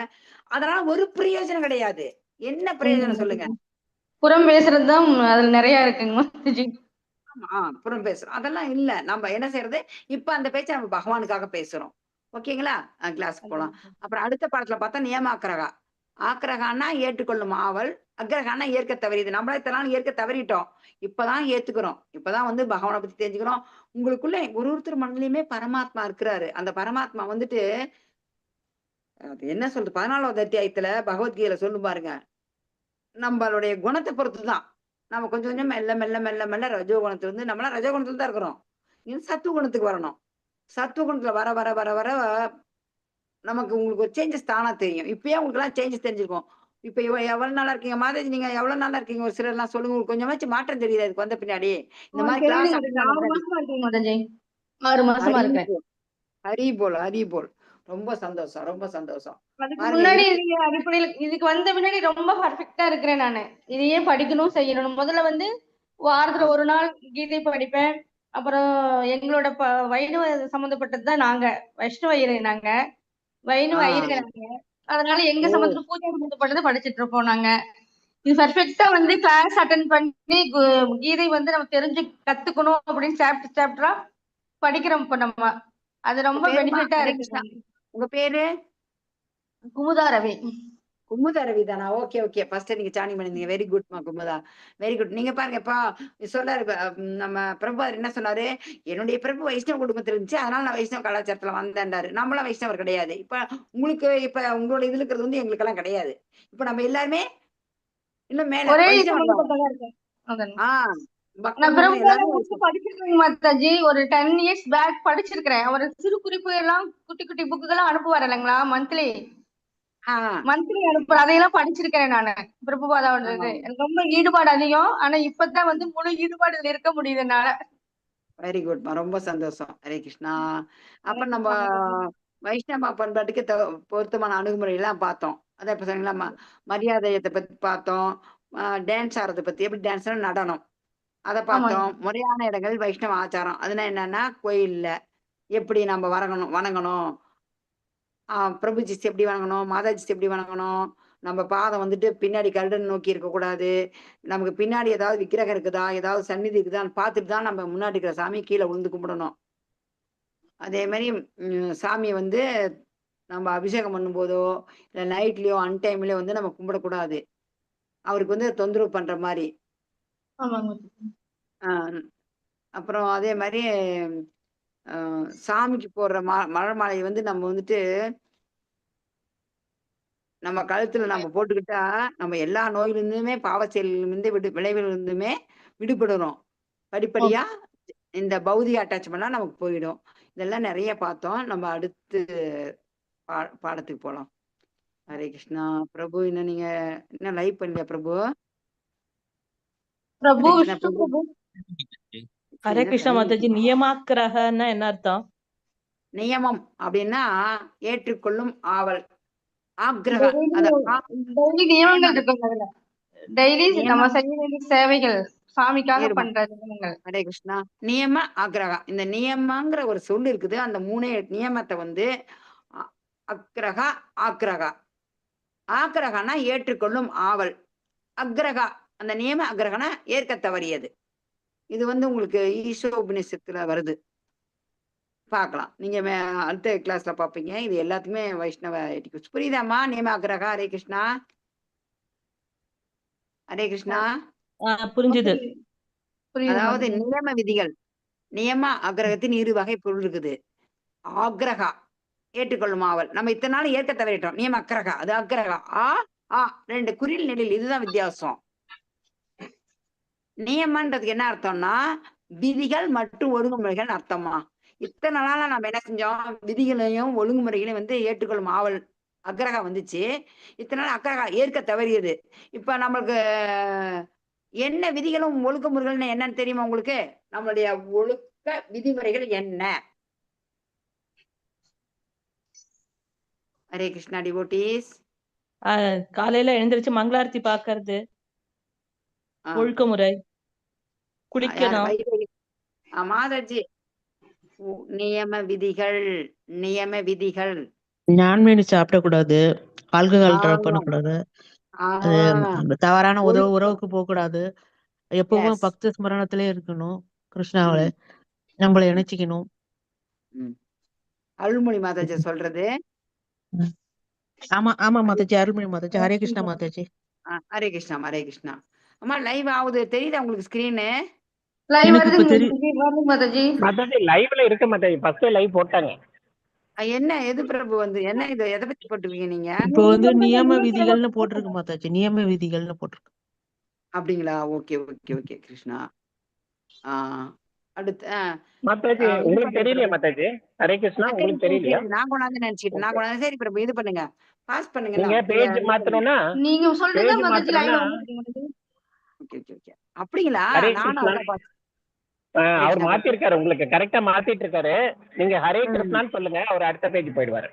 அதனால ஒரு பிரயோஜனம் கிடையாது. என்ன பிரயோஜனம் சொல்லுங்க? புறம் பேசுறது தான் அதுல நிறைய இருக்குங்க மாதாஜி. ஆமா. புறம் பேசுறோம். அதெல்லாம் இல்ல. நம்ம என்ன செய்யறது? இப்ப அந்த பேச்ச நம்ம பகவானுக்காக பேசுறோம். ஓகேங்களா? கிளாஸ்க்கு போலாம். அப்புறம் அடுத்த பாடத்துல பார்த்தா நியமாக்கிரகா. ஆக்கிரகான்னா ஏற்றுக்கொள்ளும் ஆவல். அக்கிரகான்னா ஏற்க தவறியது. நம்மளே இத்தன நாள் ஏற்க தவறிட்டோம். இப்பதான் ஏத்துக்கிறோம். இப்பதான் வந்து பகவான பத்தி தெரிஞ்சுக்கிறோம். உங்களுக்குள்ள ஒருத்தர் மனதிலயுமே பரமாத்மா இருக்கிறாரு. அந்த பரமாத்மா வந்துட்டு அது என்ன சொல்றது? 14வது அத்தியாயத்துல பகவத்கீதையில சொல்லும் பாருங்க. நம்மளுடைய குணத்த பொறுத்து தான். நம்ம கொஞ்சம் கொஞ்சம் மெல்ல, மெல்ல, மெல்ல, மெல்ல ரஜோ குணத்திலிருந்து நம்மலாம் ரஜோ குணத்துல தான் இருக்கிறோம். சத்துவ குணத்துக்கு வரணும். சத்துவ குணத்துல வர, வர, வர, வர நமக்கு உங்களுக்கு ஒரு சேஞ்சஸ் தானா தெரியும். இப்பயே உங்களுக்கெல்லாம் சேஞ்சஸ் தெரிஞ்சிருக்கும். இப்ப எவ்வளவு நாளா இருக்கீங்க? மாதாஜி நீங்க எவ்வளவு நாளா இருக்கீங்க? ஒரு சிலர்லாம் சொல்லுங்க. உங்களுக்கு கொஞ்சமாச்சும் மாற்றம் தெரியுதா இதுக்கு வந்த பின்னாடி? இந்த மாரி கிளாஸ் தெரியுதுங்க. அட்டெண்ட் பண்ண 6 பின்னாடி. மாசமா இருக்கேங்க மாதாஜி. 6 மாசமா ஹரி இருக்கேன். போல், ஹரி போல், ஹரி போல். ரொம்ப சந்தோஷம், ரொம்ப சந்தோஷம். அதுக்கு பாருங்க முன்னாடி இதுக்கு நீங்க அடிப்படையில இதுக்கு வந்த பின்னாடி ரொம்ப பர்ஃபெக்ட்டா இருக்கிறேன் நானு. இதையே படிக்கணும், செய்யணும். முதல்ல வந்து வாரத்துல ஒரு நாள் கீதை படிப்பேன். அப்புறம் எங்களோட வைணவ சம்மந்தப்பட்டது தான் நாங்க. வைஷ்ணவ ஐயர் நாங்க. வைணவ ஆ. ஐயர்கள் நாங்க. அதனால எங்க ஓ! சம்மந்தப்பட்ட பூஜை சம்மந்தப்பட்டத படிச்சுட்டு இருப்போம் நாங்க. இது பெர்ஃபெக்ட்டா வந்து கிளாஸ் அட்டெண்ட் பண்ணி கீதை வந்து நம்ம தெரிஞ்சு கத்துக்கணும் அப்படின்னு சாப்டரா படிக்கிறோம் இப்ப நம்ம. அது உங்க ரொம்ப பேருமா? பெனிஃபிட்டா ஹரே இருக்கு. கிருஷ்ணா. உங்க பேரு? குமுதா ரவி. குமுதா ரவி தானா? Okay, okay. ஃபர்ஸ்ட் நீங்க சாண்டிங் பண்ணிருந்தீங்க. வெரி குட்மா குமுதா. Very good. நீங்க பாருங்க இப்போ சொல்றாரு நம்ம பிரபுபாதர் என்ன சொன்னாரு? என்னுடைய பிறப்பு வைஷ்ணவ குடும்பத்துல இருந்துச்சு. அதனால நான் வைஷ்ணவ கலாச்சாரத்துல வந்தேன்டாரு. நம்மளாம் வைஷ்ணவர் கிடையாது. இப்ப உங்களோட இதுல இருக்கிறது வந்து எங்களுக்கெல்லாம் கிடையாது. இப்ப நம்ம எல்லாருமே இன்னும் மேல ஒரே வைஷ்ணவர் தான். சம்மந்தப்பட்டதா இருக்கு. அதான். ஆ நான் பக்தர்கள் பிரபுபாத எல்லாரும் புக்கு படிச்சிருக்கேன் மாதாஜி. ஒரு 10 இயர்ஸ் பேக் படிச்சிருக்கிறேன். ஒரு சிறு குறிப்பு எல்லாம் குட்டி குட்டி புக்குகள்லாம் அனுப்புவார் இல்லைங்களா மந்த்லி ஆஹ் மந்த்லி அனுப்புற அதையெல்லாம் படிச்சிருக்கிறேன் நானு. பிரபுபாதாவோட இது எனக்கு ரொம்ப ஈடுபாடு அதிகம். ஆனா இப்பதான் வந்து முழு ஈடுபாடு இதுல இருக்க முடியுது என்னால. வெரி குட்மா, ரொம்ப சந்தோஷம். ஹரே கிருஷ்ணா. ஹரே அப்ப நம்ம கிருஷ்ணா மாதாஜி. வைஷ்ணவ பண்பாட்டுக்கு பொருத்தமான அணுகுமுறை எல்லாம் பார்த்தோம். அதான் இப்ப சொன்னீங்களா, மரியாதையத்தை பத்தி பார்த்தோம். டான்ஸ் ஆடுறதை பத்தி, எப்படி டான்ஸ் நடனம் அதை ஆமாங்க பார்த்தோம். முறையான இடங்கள் வைஷ்ணவ ஆச்சாரம் அதுனா என்னன்னா, கோயில்ல எப்படி நம்ம வணங்கணும், பிரபுஜிஸ் எப்படி வணங்கணும், மாதாஜிஸ் எப்படி வணங்கணும், நம்ம பாதம் வந்துட்டு பின்னாடி கருடன் நோக்கி இருக்கக்கூடாது, நமக்கு பின்னாடி ஏதாவது விக்கிரகம் இருக்குதா, ஏதாவது சந்நிதி இருக்குதான்னு பார்த்துட்டு தான் நம்ம முன்னாடி இருக்கிற சாமி கீழே விழுந்து கும்பிடணும். அதே மாதிரி சாமியை வந்து நம்ம அபிஷேகம் பண்ணும்போதோ இல்லை நைட்லயோ அன்டைம்லயோ வந்து நம்ம கும்பிடக்கூடாது, அவருக்கு வந்து தொந்தரவு பண்ற மாதிரி. ஆமாங்க ஆஹ் அப்புறம் அதே மாதிரி சாமிக்கு போடுற மலர் மாலையை வந்து நம்ம வந்துட்டு நம்ம கழுத்துல நம்ம போட்டுக்கிட்டா நம்ம எல்லா நோயிலிருந்துமே பாவ செயலிலிருந்து விளைவிலிருந்துமே விடுபடுறோம். படிப்படியா இந்த பௌதிக அட்டாச்மெண்ட்லாம் நமக்கு போயிடும். இதெல்லாம் நிறைய பார்த்தோம். நம்ம அடுத்து பாடத்துக்கு போலாம். ஹரே கிருஷ்ணா. பிரபு இன்னும் நீங்க என்ன லைவ் பண்ணலையா பிரபு? பிரபு ஹரே கிருஷ்ணா விஷ்ணு பிரபு. பிரபு. ஹரே கிருஷ்ணா மாதாஜி. நியமாக்கிரகன்னா என்ன அர்த்தம்? நியமம் அப்படின்னா ஏற்றுக்கொள்ளும் ஆவல். ஆக்ரகா டெய்லி நியமங்கள் இருக்குங்க அதுல. டெய்லி நம்ம செய்ய வேண்டிய சேவைகள் சாமிக்காக பண்ற நியமங்கள். ஹரே கிருஷ்ணா. நியம ஆக்ரகா, இந்த நியமங்கிற ஒரு சொல் இருக்குது. அந்த 3 நியமத்தை வந்து அக்ரகா ஆக்ரகா. ஆக்ரகானா ஏற்றுக்கொள்ளும் ஆவல், அக்ரகா அந்த நியம அக்ரகனா ஏற்க தவறியது. இது வந்து உங்களுக்கு ஈசோபநிஷத்துல வருது, பார்க்கலாம். நீங்க அடுத்த கிளாஸ்ல பாப்பீங்க. இது எல்லாத்துக்குமே வைஷ்ணவ எட்டிக்யூட்ஸ். புரியுதாம்மா? நியம அக்ரகா. ஹரே கிருஷ்ணா. ஹரே கிருஷ்ணா. புரிஞ்சுது. அதாவது நியம விதிகள், நியம அக்ரகத்தின் 2 வகை பொருள் இருக்குது. ஆக்ரகா ஏற்றுக்கொள்ளும் ஆவல், நம்ம இத்தனை நாள் ஏற்க தவறிட்டோம். நியம அக்ரகா, அது அக்ரகா. ஆ 2 குறில் நெடில், இதுதான் வித்தியாசம். நியமன்றதுக்கு என்ன அர்த்தம்னா விதிகள் மற்றும் ஒழுங்குமுறைகள் அர்த்தமா. இத்தனை நாளா நம்ம என்ன செஞ்சோம், விதிகளையும் ஒழுங்குமுறைகளையும் வந்து ஏற்றுக்கொள்ளும் ஆவல் அக்ரகா வந்துச்சு. இத்தனை நாள் அக்ரகா ஏற்க தவறியது. இப்ப நம்மளுக்கு என்ன விதிகளும் ஒழுங்குமுறைகள்னு என்னன்னு தெரியுமா உங்களுக்கு? நம்மளுடைய ஒழுக்க விதிமுறைகள் என்ன? ஹரே கிருஷ்ணா டிவோட்டீஸ். காலையில எழுந்திருச்சு மங்களாரத்தி பாக்குறது ஒழுக்க முறை. குளிக்கணும். மாதாஜி நியம விதிகள், நியம விதிகள். நான்வெஜ் சாப்பிடக்கூடாது, ஆல்கஹால் பண்ணக்கூடாது, அது தவறான உறவுக்கு போக கூடாது, எப்பவும் பக்தி ஸ்மரணத்திலே இருக்கணும், கிருஷ்ணாவில நம்மள இணைச்சிக்கணும். அருள்மொழி மாதாஜி சொல்றது. ஆமா ஆமா மாதாஜி, அருள்மொழி மாதாஜி. ஹரே கிருஷ்ணா மாதாஜி. ஹரே கிருஷ்ணா. ஹரே கிருஷ்ணா. அம்மா லைவ் ஆகுது, தெரியுதா உங்களுக்கு ஸ்கிரீனு? லைவ் வருது மாதாஜி. மாதாஜி லைவ்ல இருக்கு மாதாஜி, ஃபர்ஸ்ட் லைவ் போட்டாங்க. என்ன எது பிரபு வந்து என்ன இது, எதை பத்தி போட்டுருக்கீங்க நீங்க? இப்போ வந்து நியம விதிகள்னு போட்டிருக்கு மாதாஜி, நியம விதிகள்னு போட்டிருக்கு. அப்படிங்களா? Okay okay okay Krishna. அடுத்து மாதாஜி உங்களுக்கு தெரியலையா மாதாஜி? ஹரே கிருஷ்ணா. உங்களுக்கு தெரியலையா? நான் கொண்டாந்து நினைச்சிட்டு நான் கொண்டாந்து. சரி பிரபு, இது பண்ணுங்க, பாஸ் பண்ணுங்க. நீங்க பேஜ் மாத்தணும்னா நீங்க சொல்றீங்க மாதாஜி, லைவ்ல வந்துருக்கீங்க. Okay okay okay. அப்படிங்களா? நானும் அவர் மாத்திருக்காரு, உங்களுக்கு கரெக்டா மாத்திட்டு இருக்காரு. நீங்க ஹரே கிருஷ்ணான்னு சொல்லுங்க, அவர் அடுத்த பேஜ் போயிடுவாரு.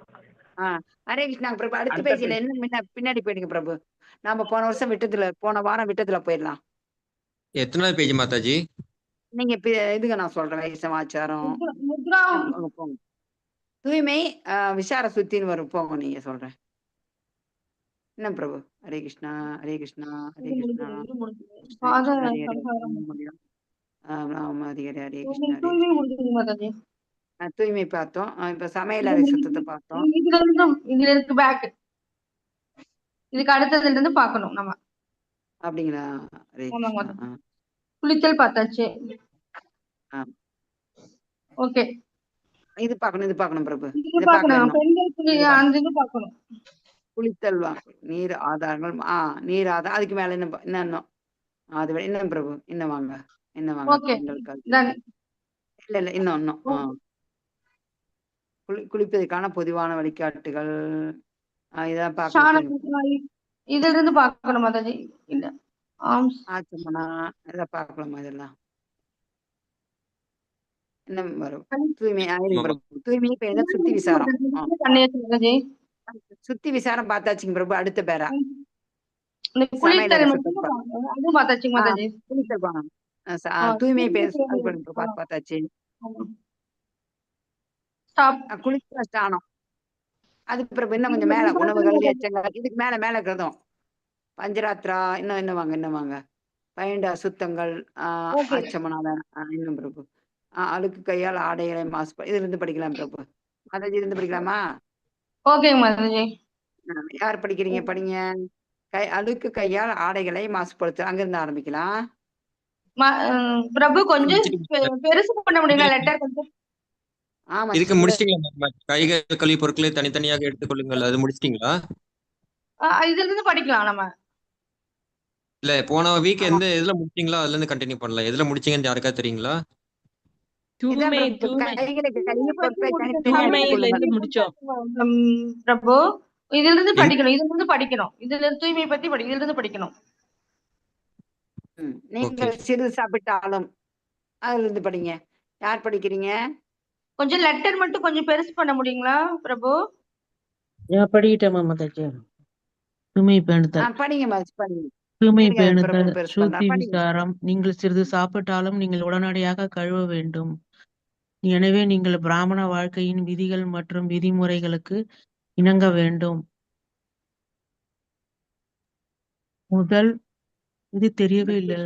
ஹரே கிருஷ்ணா பிரபு. அடுத்த பேஜ்ல என்ன பின்னாடி போயிடுங்க பிரபு. நாம போன வாரம் விட்டதுல போயிடலாம். எத்தனாவது பேஜ் மாதாஜி? நீங்க இதுங்க நான் சொல்றேன், வைஷ்ணவாச்சாரம், தூய்மை, விசார சுத்தின்னு வரும், போங்க நீங்க சொல்றேன். என்ன பிரபு? ஹரே கிருஷ்ணா. ஹரே கிருஷ்ணா. ஹரே கிருஷ்ணா. தூய்மை பார்த்தோம். இப்ப சமையல் அறை சுத்தத்தை பார்த்தோம். இதுல இருக்கு பேக், இதுக்கு அடுத்ததுல இருந்து பார்க்கணும் நம்ம. அப்படிங்களா? குளித்தல் பார்த்தாச்சு. ஓகே, இது பார்க்கணும் பிரபு. குளித்தல் நீர் ஆதாரங்கள், நீர் ஆதாரம். அதுக்கு மேல என்ன அது என்ன பிரபு? என்ன வாங்க இன்னும் வாங்க ஓகே பெண்களுக்கு டன். இல்ல இன்னும் குளிப்பதற்கான பொதுவான வழிகாட்டுகள் இதான் பார்க்க இதுல இருந்து பார்க்கணும் மாதாஜி. இல்ல ஆம்ஸ் ஆச்சமனா இதை பார்க்கலாமா இதெல்லாம் இன்னும் வரும். தூய்மை தூய்மை இப்ப சுத்தி விசாரம் பண்ணியாச்சு மாதாஜி. சுத்தி விசாரம் பார்த்தாச்சுங்க பிரபு. அடுத்த பேரா இந்த சமையல் குளித்தல் அறை மட்டும் சுத்தம் அது பார்த்தாச்சுங்க மாதாஜி. குளித்தல் குணம் தூய்மை பார்த்தாச்சு. ஸ்டாப். குளிக்கிற ஸ்தானம் அதுக்கு பிறகு இன்னும் கொஞ்சம் மேல உணவுகள் எச்சங்கள் இதுக்கு மேல இருக்கிறதும் பஞ்சராத்திரா இன்னும் வாங்க பயண்ட அசுத்தங்கள் அச்சமனாத இன்னும் பிரபு அழுக்கு கையால் ஆடைகளை மாசு இதுல இருந்து படிக்கலாம் பிரபு. மாதாஜி இருந்து படிக்கலாமா? ஓகேங்க மாதாஜி. யார் படிக்கிறீங்க? படிங்க. அழுக்கு கையால் ஆடைகளை மாசுபடுத்த அங்கிருந்து ஆரம்பிக்கலாம். பிரபு கொஞ்சம் பெருசு பண்ண முடியுங்களா லெட்டர் கொஞ்சம்? ஆமா இதுக்கு முடிச்சிட்டீங்களா? கைகள் கழிவு பொருட்களை தனித்தனியாக எடுத்துக்கொள்ளுங்கள், அது முடிச்சிட்டீங்களா? இதுல இருந்து படிக்கலாம் நம்ம. இல்ல போன வீக் எதுல முடிச்சீங்களா அதுல இருந்து கண்டினியூ பண்ணலாம். எதுல முடிச்சீங்கன்னு யாருக்கா தெரியுங்களா? பிரபு இதுல இருந்து படிக்கணும். இதுல தூய்மை பத்தி இதுல இருந்து படிக்கணும். நீங்க சிறு சாப்பிட்டாலும் அதுல இருந்து படிங்க. யார் படிக்கிறீங்க? கொஞ்சம் லெட்டர் மட்டும் கொஞ்சம் பெருசு பண்ண முடியுங்களா பிரபு? படிக்கிட்டேன் மாதாஜி. தூய்மை பேணுதல், படிங்க. தூய்மை பேணுதல், சுத்தி விசாரம். நீங்கள் சிறிது சாப்பிட்டாலும் நீங்கள் உடனடியாக கழுவ வேண்டும். எனவே நீங்கள் பிராமண வாழ்க்கையின் விதிகள் மற்றும் விதிமுறைகளுக்கு இணங்க வேண்டும். முதல் இது தெரியவே இல்லை.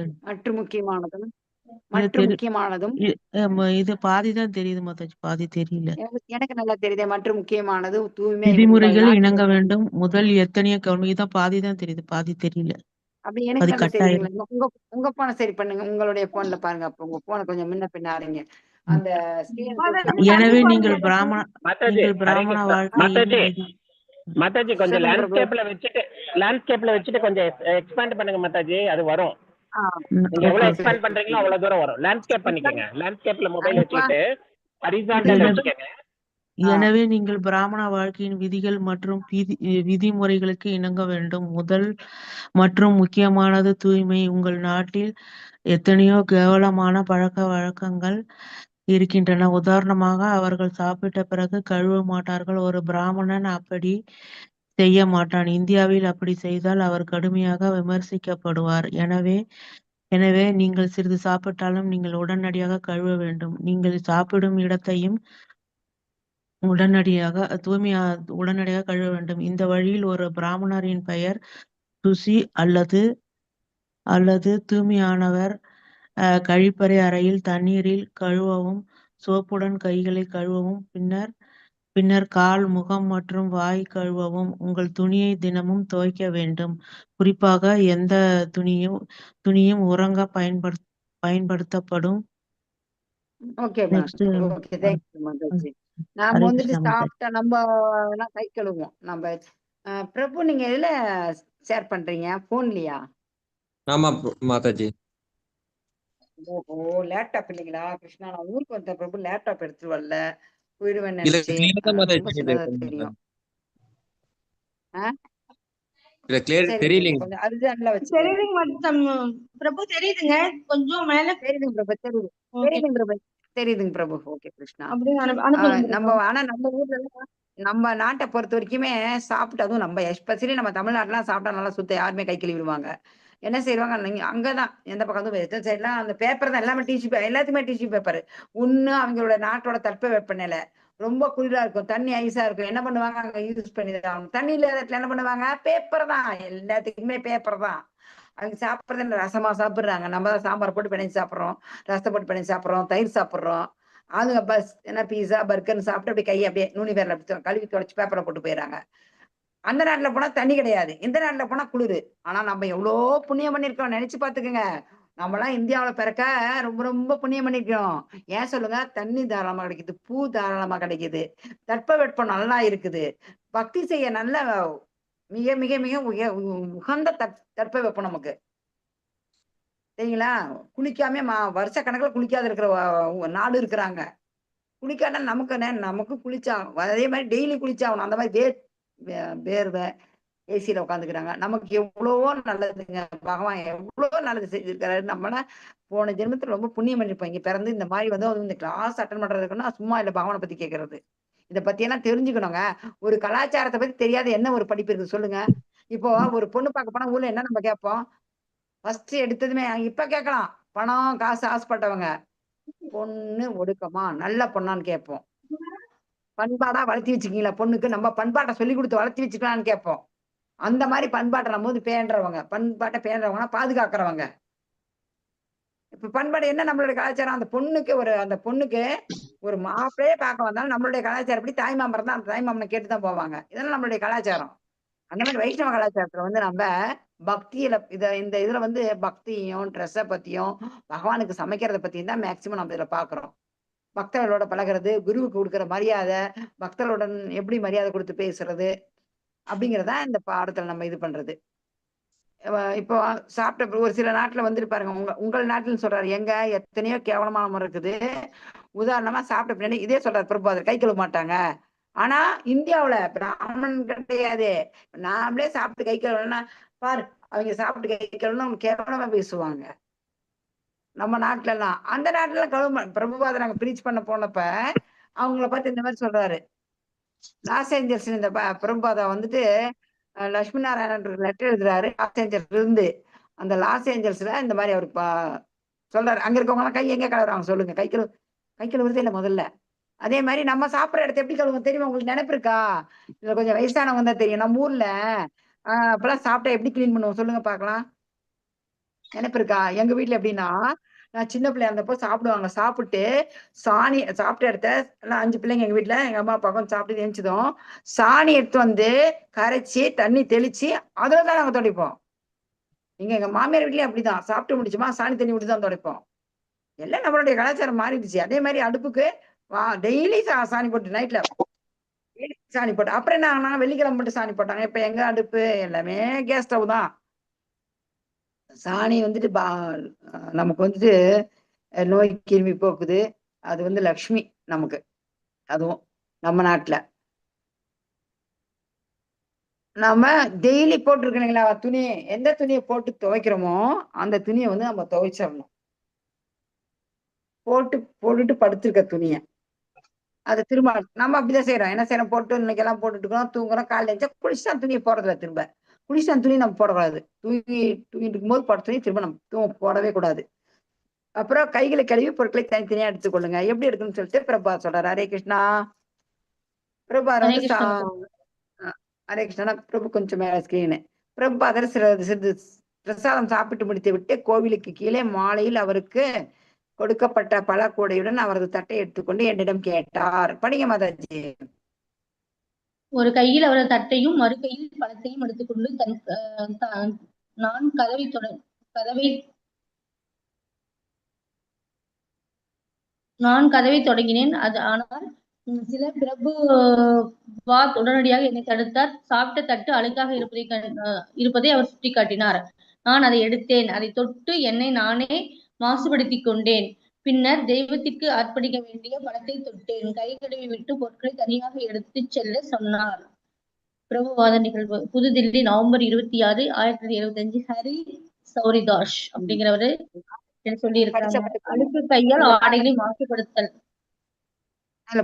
இது பாதிதான் தெரியுது மாதாஜி, பாதி தெரியல. எனக்கு நல்லா தெரியுது. மற்றும் முக்கியமானது தூய்மை விதிமுறைகள் இணங்க வேண்டும். முதல் எத்தனையோ இதான் பாதிதான் தெரியுது, பாதி தெரியல. அப்படி எனக்கு நல்லா தெரியுதுங்களா? உங்க போனை சரி பண்ணுங்க. உங்களுடைய போன்ல பாருங்க. அப்ப உங்க போனை கொஞ்சம் முன்ன பின்ன ஆரீங்க. அந்த எனவே நீங்கள் பிராமண மாதாஜி கொஞ்சம் லேண்ட்ஸ்கேப்ல வச்சுட்டு கொஞ்சம் எக்ஸ்பேண்ட் பண்ணுங்க மாதாஜி. அது வரும். நீங்க எவ்வளவு எக்ஸ்பேண்ட் பண்றீங்களோ அவ்வளவு தூரம் வரும். லேண்ட்ஸ்கேப் பண்ணிக்கங்க. லேண்ட்ஸ்கேப்ல மொபைல் வச்சுக்கிட்டு ஹரிசாண்டல் வச்சுக்கங்க. எனவே நீங்கள் பிராமண வாழ்க்கையின் விதிகள் மற்றும் விதிமுறைகளுக்கு இணங்க வேண்டும். முதல் மற்றும் முக்கியமானது தூய்மை. உங்கள் நாட்டில் எத்தனையோ கேவலமான பழக்க வழக்கங்கள் இருக்கின்றன. உதாரணமாக, அவர்கள் சாப்பிட்ட பிறகு கழுவ மாட்டார்கள். ஒரு பிராமணன் அப்படி செய்ய மாட்டான். இந்தியாவில் அப்படி செய்தால் அவர் கடுமையாக விமர்சிக்கப்படுவார். எனவே நீங்கள் சிறிது சாப்பிட்டாலும் நீங்கள் உடனடியாக கழுவ வேண்டும். நீங்கள் சாப்பிடும் இடத்தையும் உடனடியாக கழுவ வேண்டும். இந்த வழியில் ஒரு பிராமணரின் பெயர் துசி அல்லது தூய்மையானவர். கழிப்பறை அறையில் தண்ணீரில் கழுவவும், சோப்புடன் கைகளை கழுவவும், பின்னர் கால், முகம் மற்றும் வாய் கழுவவும். உங்கள் துணியை தினமும் துவைக்க வேண்டும். குறிப்பாக எந்த துணியும் உறங்க பயன்படுத்தப்படும். நாம வந்துட்டு சாப்பிட்டா நம்ம கை கழுவோம். நம்ம பிரபு நீங்க எதுல ஷேர் பண்றீங்க? போன்லயா? ஆமா மாதாஜி. ஓஹோ, லேப்டாப் இல்லைங்களா? கிருஷ்ணா, நான் ஊருக்கு வந்த பிரபு லேப்டாப் எடுத்துட்டு வரல, போயிடுவேன் நினைச்சேன். தெரியும். பிரபு தெரியுதுங்க. கொஞ்சம் மேல தெரியுதுங்க பிரபு. ஓகே கிருஷ்ணா. ஆனா நம்ம ஊர்ல நம்ம நாட்டை பொறுத்த வரைக்குமே சாப்பிட்டு, அதுவும் நம்ம எஸ்பெஷலி நம்ம தமிழ்நாட்டுலாம் சாப்பிட்டா நல்லா சுத்த யாருமே கை கழுவிடுவாங்க. என்ன செய்வாங்க அங்கதான் எந்த பக்கம் வெஸ்டர்ன் சைட்லாம் அந்த பேப்பர் தான் எல்லாமே எல்லாத்துக்குமே டிஷ்யூ பேப்பர். ஒண்ணு அவங்களோட நாட்டோட தட்ப வெப்பநிலை ரொம்ப குளிரா இருக்கும், தண்ணி ஐஸா இருக்கும். என்ன பண்ணுவாங்க அங்க யூஸ் பண்ணிதான். தண்ணி இல்லாத இடத்துல என்ன பண்ணுவாங்க? பேப்பர் தான். எல்லாத்துக்குமே பேப்பர் தான். அவங்க சாப்பிட்றது ரசமா சாப்பிடுறாங்க. நம்ம தான் சாம்பார் போட்டு பிணைஞ்சு சாப்பிட்றோம், ரசத்தை போட்டு பிணைஞ்சு சாப்பிட்றோம், தயிர் சாப்பிட்றோம். அதுங்க பஸ் என்ன பீஸா பர்கர்னு சாப்பிட்டு அப்படியே கையை அப்படியே நூனி பேர்ல கழுவி தொலைச்சு பேப்பரை போட்டு போயிடறாங்க. அந்த நாட்டுல போனா தண்ணி கிடையாது, இந்த நாட்டுல போனா குளிரு. ஆனா நம்ம எவ்வளோ புண்ணியம் பண்ணிருக்கோம் நினைச்சு பாத்துக்கோங்க. நம்மலாம் இந்தியாவில பிறக்க ரொம்ப ரொம்ப புண்ணியம் பண்ணிருக்கோம். ஏன் சொல்லுங்க? தண்ணி தாராளமா கிடைக்குது, பூ தாராளமா கிடைக்குது, தட்பவெட்பம் நல்லா இருக்குது, பக்தி செய்ய நல்ல மிக மிக மிக உகந்த தட்பவெப்பம் நமக்கு. சரிங்களா? குளிக்காம வருஷ கணக்குல குளிக்காத இருக்கிற நாடு இருக்கிறாங்க. குளிக்காட்டா நமக்கு குளிச்சா அதே மாதிரி டெய்லி குளிச்சாகணும். அந்த மாதிரி வேர்வை ஏசியில உட்காந்துக்கிறாங்க. நமக்கு எவ்வளவோ நல்லதுங்க. பகவான் எவ்வளவோ நல்லது செஞ்சிருக்காரு. நம்மனா போன ஜென்மத்துல ரொம்ப புண்ணியம் பண்ணிருப்போம். இங்க பிறந்து இந்த மாதிரி வந்து இந்த கிளாஸ் அட்டெண்ட் பண்றதுக்குன்னா சும்மா இல்ல பகவான பத்தி கேட்கறது. இத பத்தியெல்லாம் தெரிஞ்சுக்கணுங்க. ஒரு கலாச்சாரத்த பத்தி தெரியாத என்ன ஒரு படிப்பு இருக்கு சொல்லுங்க? இப்போ ஒரு பொண்ணு பார்க்க போனா ஊர்ல என்ன நம்ம கேட்போம்? ஃபர்ஸ்ட் எடுத்ததுமே இப்ப கேட்கலாம். பணம், காசு ஆசைப்பட்டவங்க. பொண்ணு ஒடுக்கமா? நல்ல பொண்ணான்னு கேட்போம். பண்பாடா வளர்த்தி வச்சுக்கீங்களா பொண்ணுக்கு? நம்ம பண்பாட்ட சொல்லிக் குடுத்து வளர்த்தி வச்சுக்கலான்னு கேட்போம். அந்த மாரி பண்பாட்ட நம்ம வந்து பேணுறவங்க. பண்பாட்ட பேணுறவங்கன்னா பாதுகாக்கிறவங்க. இப்ப பண்பாடு என்ன நம்மளுடைய கலாச்சாரம்? அந்த பொண்ணுக்கு ஒரு மாப்பிள்ளையே பார்க்க வந்தாலும் நம்மளுடைய கலாச்சாரப்படி தாய்மாமன் தான் அந்த தாய்மாமன கேட்டு தான் போவாங்க. இதெல்லாம் நம்மளுடைய கலாச்சாரம். அந்த மாரி வைஷ்ணவ கலாச்சாரத்துல வந்து நம்ப பக்தியில இந்த இதுல வந்து பக்தியும், ட்ரெஸ்ஸ பத்தியும், பகவானுக்கு சமைக்கிறத பத்தியும் தான் மேக்ஸிமம் நம்ம இதுல பார்க்குறோம். பக்தர்களோட பழகுறது, குருவுக்கு குடுக்குற மரியாதை, பக்தர்களுடன் எப்படி மரியாதை குடுத்து பேசுறது, அப்படிங்கிறத இந்த பாடத்துல நம்ம இது பண்றது. இப்போ சாப்பிட்ட ஒரு சில நாட்டுல வந்துட்டு பாருங்க. உங்கள் நாட்டுலன்னு சொல்றாரு. எங்க எத்தனையோ கேவலமான முறை இருக்குது. உதாரணமா சாப்பிட்ட பின்னாடி இதே சொல்றாரு பிரபுபாதர். கை கழுவ மாட்டாங்க. ஆனா இந்தியாவுல பிராமணன் கிடையாது. நாமளே சாப்பிட்டு கை கழுவலன்னா பாரு அவங்க சாப்பிட்டு கை கழுவணும் அவங்க கேவலமா பேசுவாங்க. நம்ம நாட்டுல எல்லாம் அந்த நாட்டுல கழுவ பிரபுபாதர் நாங்க பிரீச் பண்ண போனப்ப அவங்கள பார்த்து இந்த மாதிரி சொல்றாரு. லாஸ் ஏஞ்சல்ஸ் இந்த பிரபுபாதா வந்துட்டு லட்சுமி நாராயணன் லெட்டர் எழுதுறாரு லாஸ் ஏஞ்சல்ஸ்ல இருந்து. அந்த லாஸ் ஏஞ்சல்ஸ்ல இந்த மாதிரி அவரு சொல்றாரு. அங்க இருக்கவங்க கை எங்க கழுவுறாங்க சொல்லுங்க? கை கழுவுறதே இல்ல முதல்ல. அதே மாதிரி நம்ம சாப்பிடுற இடத்த எப்படி கழுவுவோம் தெரியுமா? உங்களுக்கு நினைப்பு இருக்கா? இதுல கொஞ்சம் வயசானவங்க தான் தெரியும். நம்ம ஊர்ல அப்பெல்லாம் சாப்பிட்டா எப்படி கிளீன் பண்ணுவோம் சொல்லுங்க பாக்கலாம்? நினைப்பு இருக்கா? எங்க வீட்டுல எப்படின்னா நான் சின்ன பிள்ளையா இருந்தப்போ சாப்பிடுவாங்க. சாப்பிட்டு சாணி சாப்பிட்ட இடத்த எல்லாம் 5 பிள்ளைங்க எங்க வீட்டுல எங்க அம்மா அப்பாவுக்கும் சாப்பிட்டு எழுந்ததும் சாணி எடுத்து வந்து கரைச்சி தண்ணி தெளிச்சு அதுலதான் நாங்க துடைப்போம். எங்க மாமியார் வீட்லயும் அப்படிதான். சாப்பிட்டு முடிச்சுமா சாணி தண்ணி விட்டு தான் துடைப்போம். எல்லாம் நம்மளுடைய கலாச்சாரம் மாறிடுச்சு. அதே மாதிரி அடுப்புக்கு டெய்லி சாணி போட்டு நைட்ல சாணி போட்டு அப்புறம் என்ன ஆனா வெள்ளிக்கிழமை மட்டும் சாணி போட்டாங்க. இப்ப எங்க அடுப்பு எல்லாமே கேஸ் ஸ்டவ் தான். சாணி வந்துட்டு நமக்கு வந்துட்டு நோய் கிருமி போக்குது. அது வந்து லக்ஷ்மி நமக்கு. அதுவும் நம்ம நாட்டுல நம்ம டெய்லி போட்டிருக்கோம் இல்லைங்களா துணி. எந்த துணியை போட்டு துவைக்கிறோமோ அந்த துணியை வந்து நம்ம துவைச்சிடணும். போட்டுட்டு படுத்திருக்க துணிய அது திரும்ப நம்ம அப்படிதான் செய்யறோம். என்ன செய்யறோம்? போட்டு இன்னைக்கு எல்லாம் போட்டுட்டு இருக்கோம், தூங்குறோம். காலையில எழுந்தா குளிச்சுட்டு அந்த துணியை போடுறதில்ல. திரும்ப குளிச்சுட்டு அந்த துணி நம்ம போடக்கூடாது. தூங்கிட்டு இருக்கும்போது போட்ட துணி திரும்ப நம்ம போடவே கூடாது. அப்புறம் கைகளை கழுவி பொருட்களை தனித்தனியா எடுத்துக்கொள்ளுங்க. எப்படி எடுக்கணும்னு சொல்லிட்டு பிரபா சொல்றாரு. ஹரே கிருஷ்ணா. பிரபார் ஹரே வந்து கிருஷ்ணா. ஹரே கிருஷ்ணா. பிரபு கொஞ்சம் மேல ஸ்கிரீனு. பிரபாதர் சிறிது பிரசாதம் சாப்பிட்டு முடித்து விட்டு கோவிலுக்கு கீழே மாலையில் அவருக்கு கொடுக்கப்பட்ட பழக்கூடையுடன் அவரது தட்டை எடுத்துக்கொண்டு என்னிடம் கேட்டார். படிங்க மாதாஜி. ஒரு கையில் அவரது தட்டையும் மறு கையில் பழத்தையும் எடுத்துக்கொண்டு நான் கதவை தொடங்கினேன். ஆனால் சில பிரபு வாத் உடனடியாக என்னை தடுத்தார். சாப்பிட்ட தட்டு அழுக்காக இருப்பதை அவர் சுட்டிக்காட்டினார். நான் அதை எடுத்தேன். அதை தொட்டு என்னை நானே மாசுபடுத்திக் கொண்டேன். பின்னர் தெய்வத்திற்கு அர்ப்பணிக்க வேண்டிய பழத்தை தொட்டேன். கை கழுவி விட்டு பொருட்களை தனியாக எடுத்துச் செல்ல சொன்னார். பிரபுவாத நிகழ்வு புதுதில்லி நவம்பர் 26, 1975. ஹரி சௌரிதாஸ் அப்படிங்கிறவரு சொல்லி இருக்காங்க. அழுக்கு கையால் ஆடைகளை மாசுபடுத்தல்.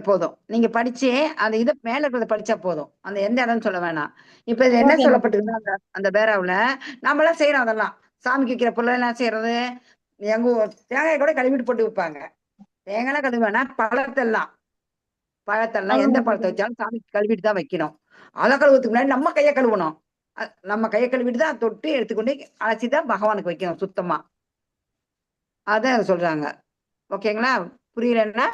போதும். நீங்க படிச்சு அந்த இதை மேல இருக்கிறத படிச்சா போதும். அந்த எந்த இடம்னு சொல்ல வேணாம். இப்ப இது என்ன சொல்லப்பட்டிருக்கு அந்த பேராவுல நாம எல்லாம் செய்யறோம். அதெல்லாம் சாமிக்கு வைக்கிற பொருள் எல்லாம் செய்யறது. எங்க தேங்காய் கூட கழுவிட்டு போட்டு வைப்பாங்க. தேங்காய் கழுவேனா பழத்தெல்லாம் எந்த பழத்தை வச்சாலும் சாமிக்கு கழுவிட்டு தான் வைக்கணும். அதை கழுவுறதுக்கு முன்னாடி நம்ம கையை கழுவணும். நம்ம கையை கழுவிட்டு தான் தொட்டு எடுத்துக்கொண்டு அழைச்சிதான் பகவானுக்கு வைக்கணும் சுத்தமா. அதான் சொல்றாங்க. ஓகேங்களா? புரியலன்னா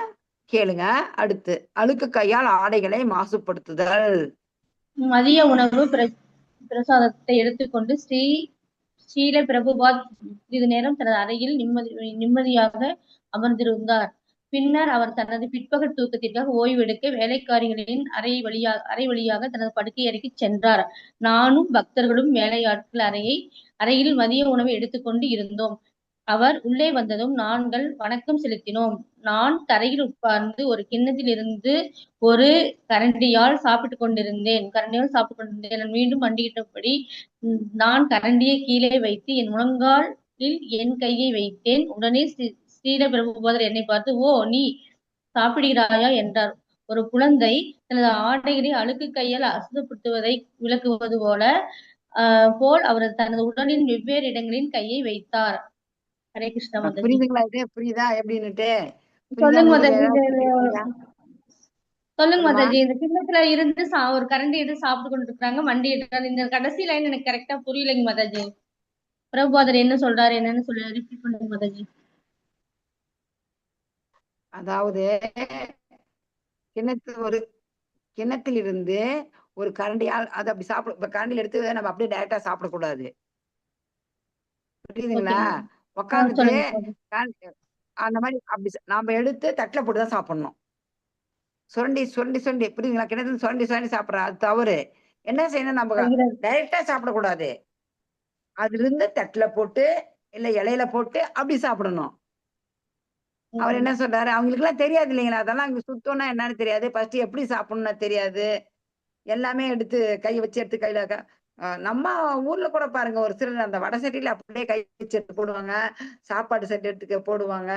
கேளுங்க. அடுத்து அழுக்கு கையால் ஆடைகளை மாசுபடுத்துதல். மதிய உணவு பிரசாதத்தை எடுத்துக்கொண்டு ஸ்ரீல பிரபுபாத் சிறிது நேரம் தனது அறையில் நிம்மதியாக அமர்ந்திருந்தார். பின்னர் அவர் தனது பிற்பகல் தூக்கத்திற்காக ஓய்வெடுக்க வேலைக்காரிகளின் அறை வழியாக தனது படுக்கை அறைக்கு சென்றார். நானும் பக்தர்களும் வேலையாட்கள் அறையில் மதிய உணவை எடுத்துக்கொண்டு இருந்தோம். அவர் உள்ளே வந்ததும் நாங்கள் வணக்கம் செலுத்தினோம். நான் தரையில் உட்கார்ந்து ஒரு கிண்ணத்தில் இருந்து ஒரு கரண்டியால் சாப்பிட்டுக் கொண்டிருந்தேன். நான் மீண்டும் மண்டியிட்டபடி நான் கரண்டியை கீழே வைத்து என் முழங்காலில் என் கையை வைத்தேன். உடனே ஸ்ரீல பிரபுபாதர் என்னை பார்த்து, ஓ, நீ சாப்பிடுகிறாயா என்றார். ஒரு குழந்தை தனது ஆடைகளை அழுக்கு கையால் அசுத்தப்படுத்துவதை விளக்குவது போல் அவர் தனது உடலின் வெவ்வேறு இடங்களில் கையை வைத்தார். ஹரே கிருஷ்ணா மாதாஜி. புரியுதுங்களா? இது புரியுதா எப்படின்னுட்டு? சொல்லுங்க புரியுதா? மாதாஜி. சொல்லுங்க மாதாஜி. இந்த கிண்ணத்துல இருந்து ஒரு கரண்டி எடுத்து சாப்பிட்டு கொண்டு இருக்காங்க, மண்டிட்டு. இந்த கடைசி லைன் எனக்கு கரெக்டா புரியலைங்க மாதாஜி. பிரபுபாதர் என்ன சொல்றாரு என்னன்னு சொல்லி ரிப்பீட் பண்ணுங்க மாதாஜி. அதாவது கிண்ணத்தில் இருந்து ஒரு கரண்டியால் அதை அப்படி சாப்பிட, இப்ப கரண்டியில் எடுத்து நம்ம அப்படியே டைரக்டா சாப்பிடக்கூடாது. புரியுதுங்களா? உட்காந்துட்டு அந்த மாதிரி அப்படி நாம எடுத்து தட்டில போட்டுதான் சாப்பிடணும். சுரண்டி சுரண்டி சுரண்டி, புரியுதுங்களா? கிணத்துல சுரண்டி சுரண்டி சாப்பிடுற அது தவறு. என்ன செய்யணும், நம்ம டைரக்டா சாப்பிடக்கூடாது. அதுல இருந்து தட்டுல போட்டு இல்ல இலையில போட்டு அப்படி சாப்பிடணும். அவர் என்ன சொல்றாரு, அவங்களுக்கு எல்லாம் தெரியாது இல்லைங்களா? அதெல்லாம் அங்க சுத்தம்னா என்னன்னு தெரியாது, ஃபர்ஸ்ட் எப்படி சாப்பிடணும்னு தெரியாது. எல்லாமே எடுத்து கை வச்சு எடுத்து கையில நம்ம ஊர்ல கூட பாருங்க, ஒரு சிலர் அந்த வடை சட்டியில அப்படியே கை வச்சு எடுத்து போடுவாங்க, சாப்பாடு செட்டு எடுத்துக்க போடுவாங்க.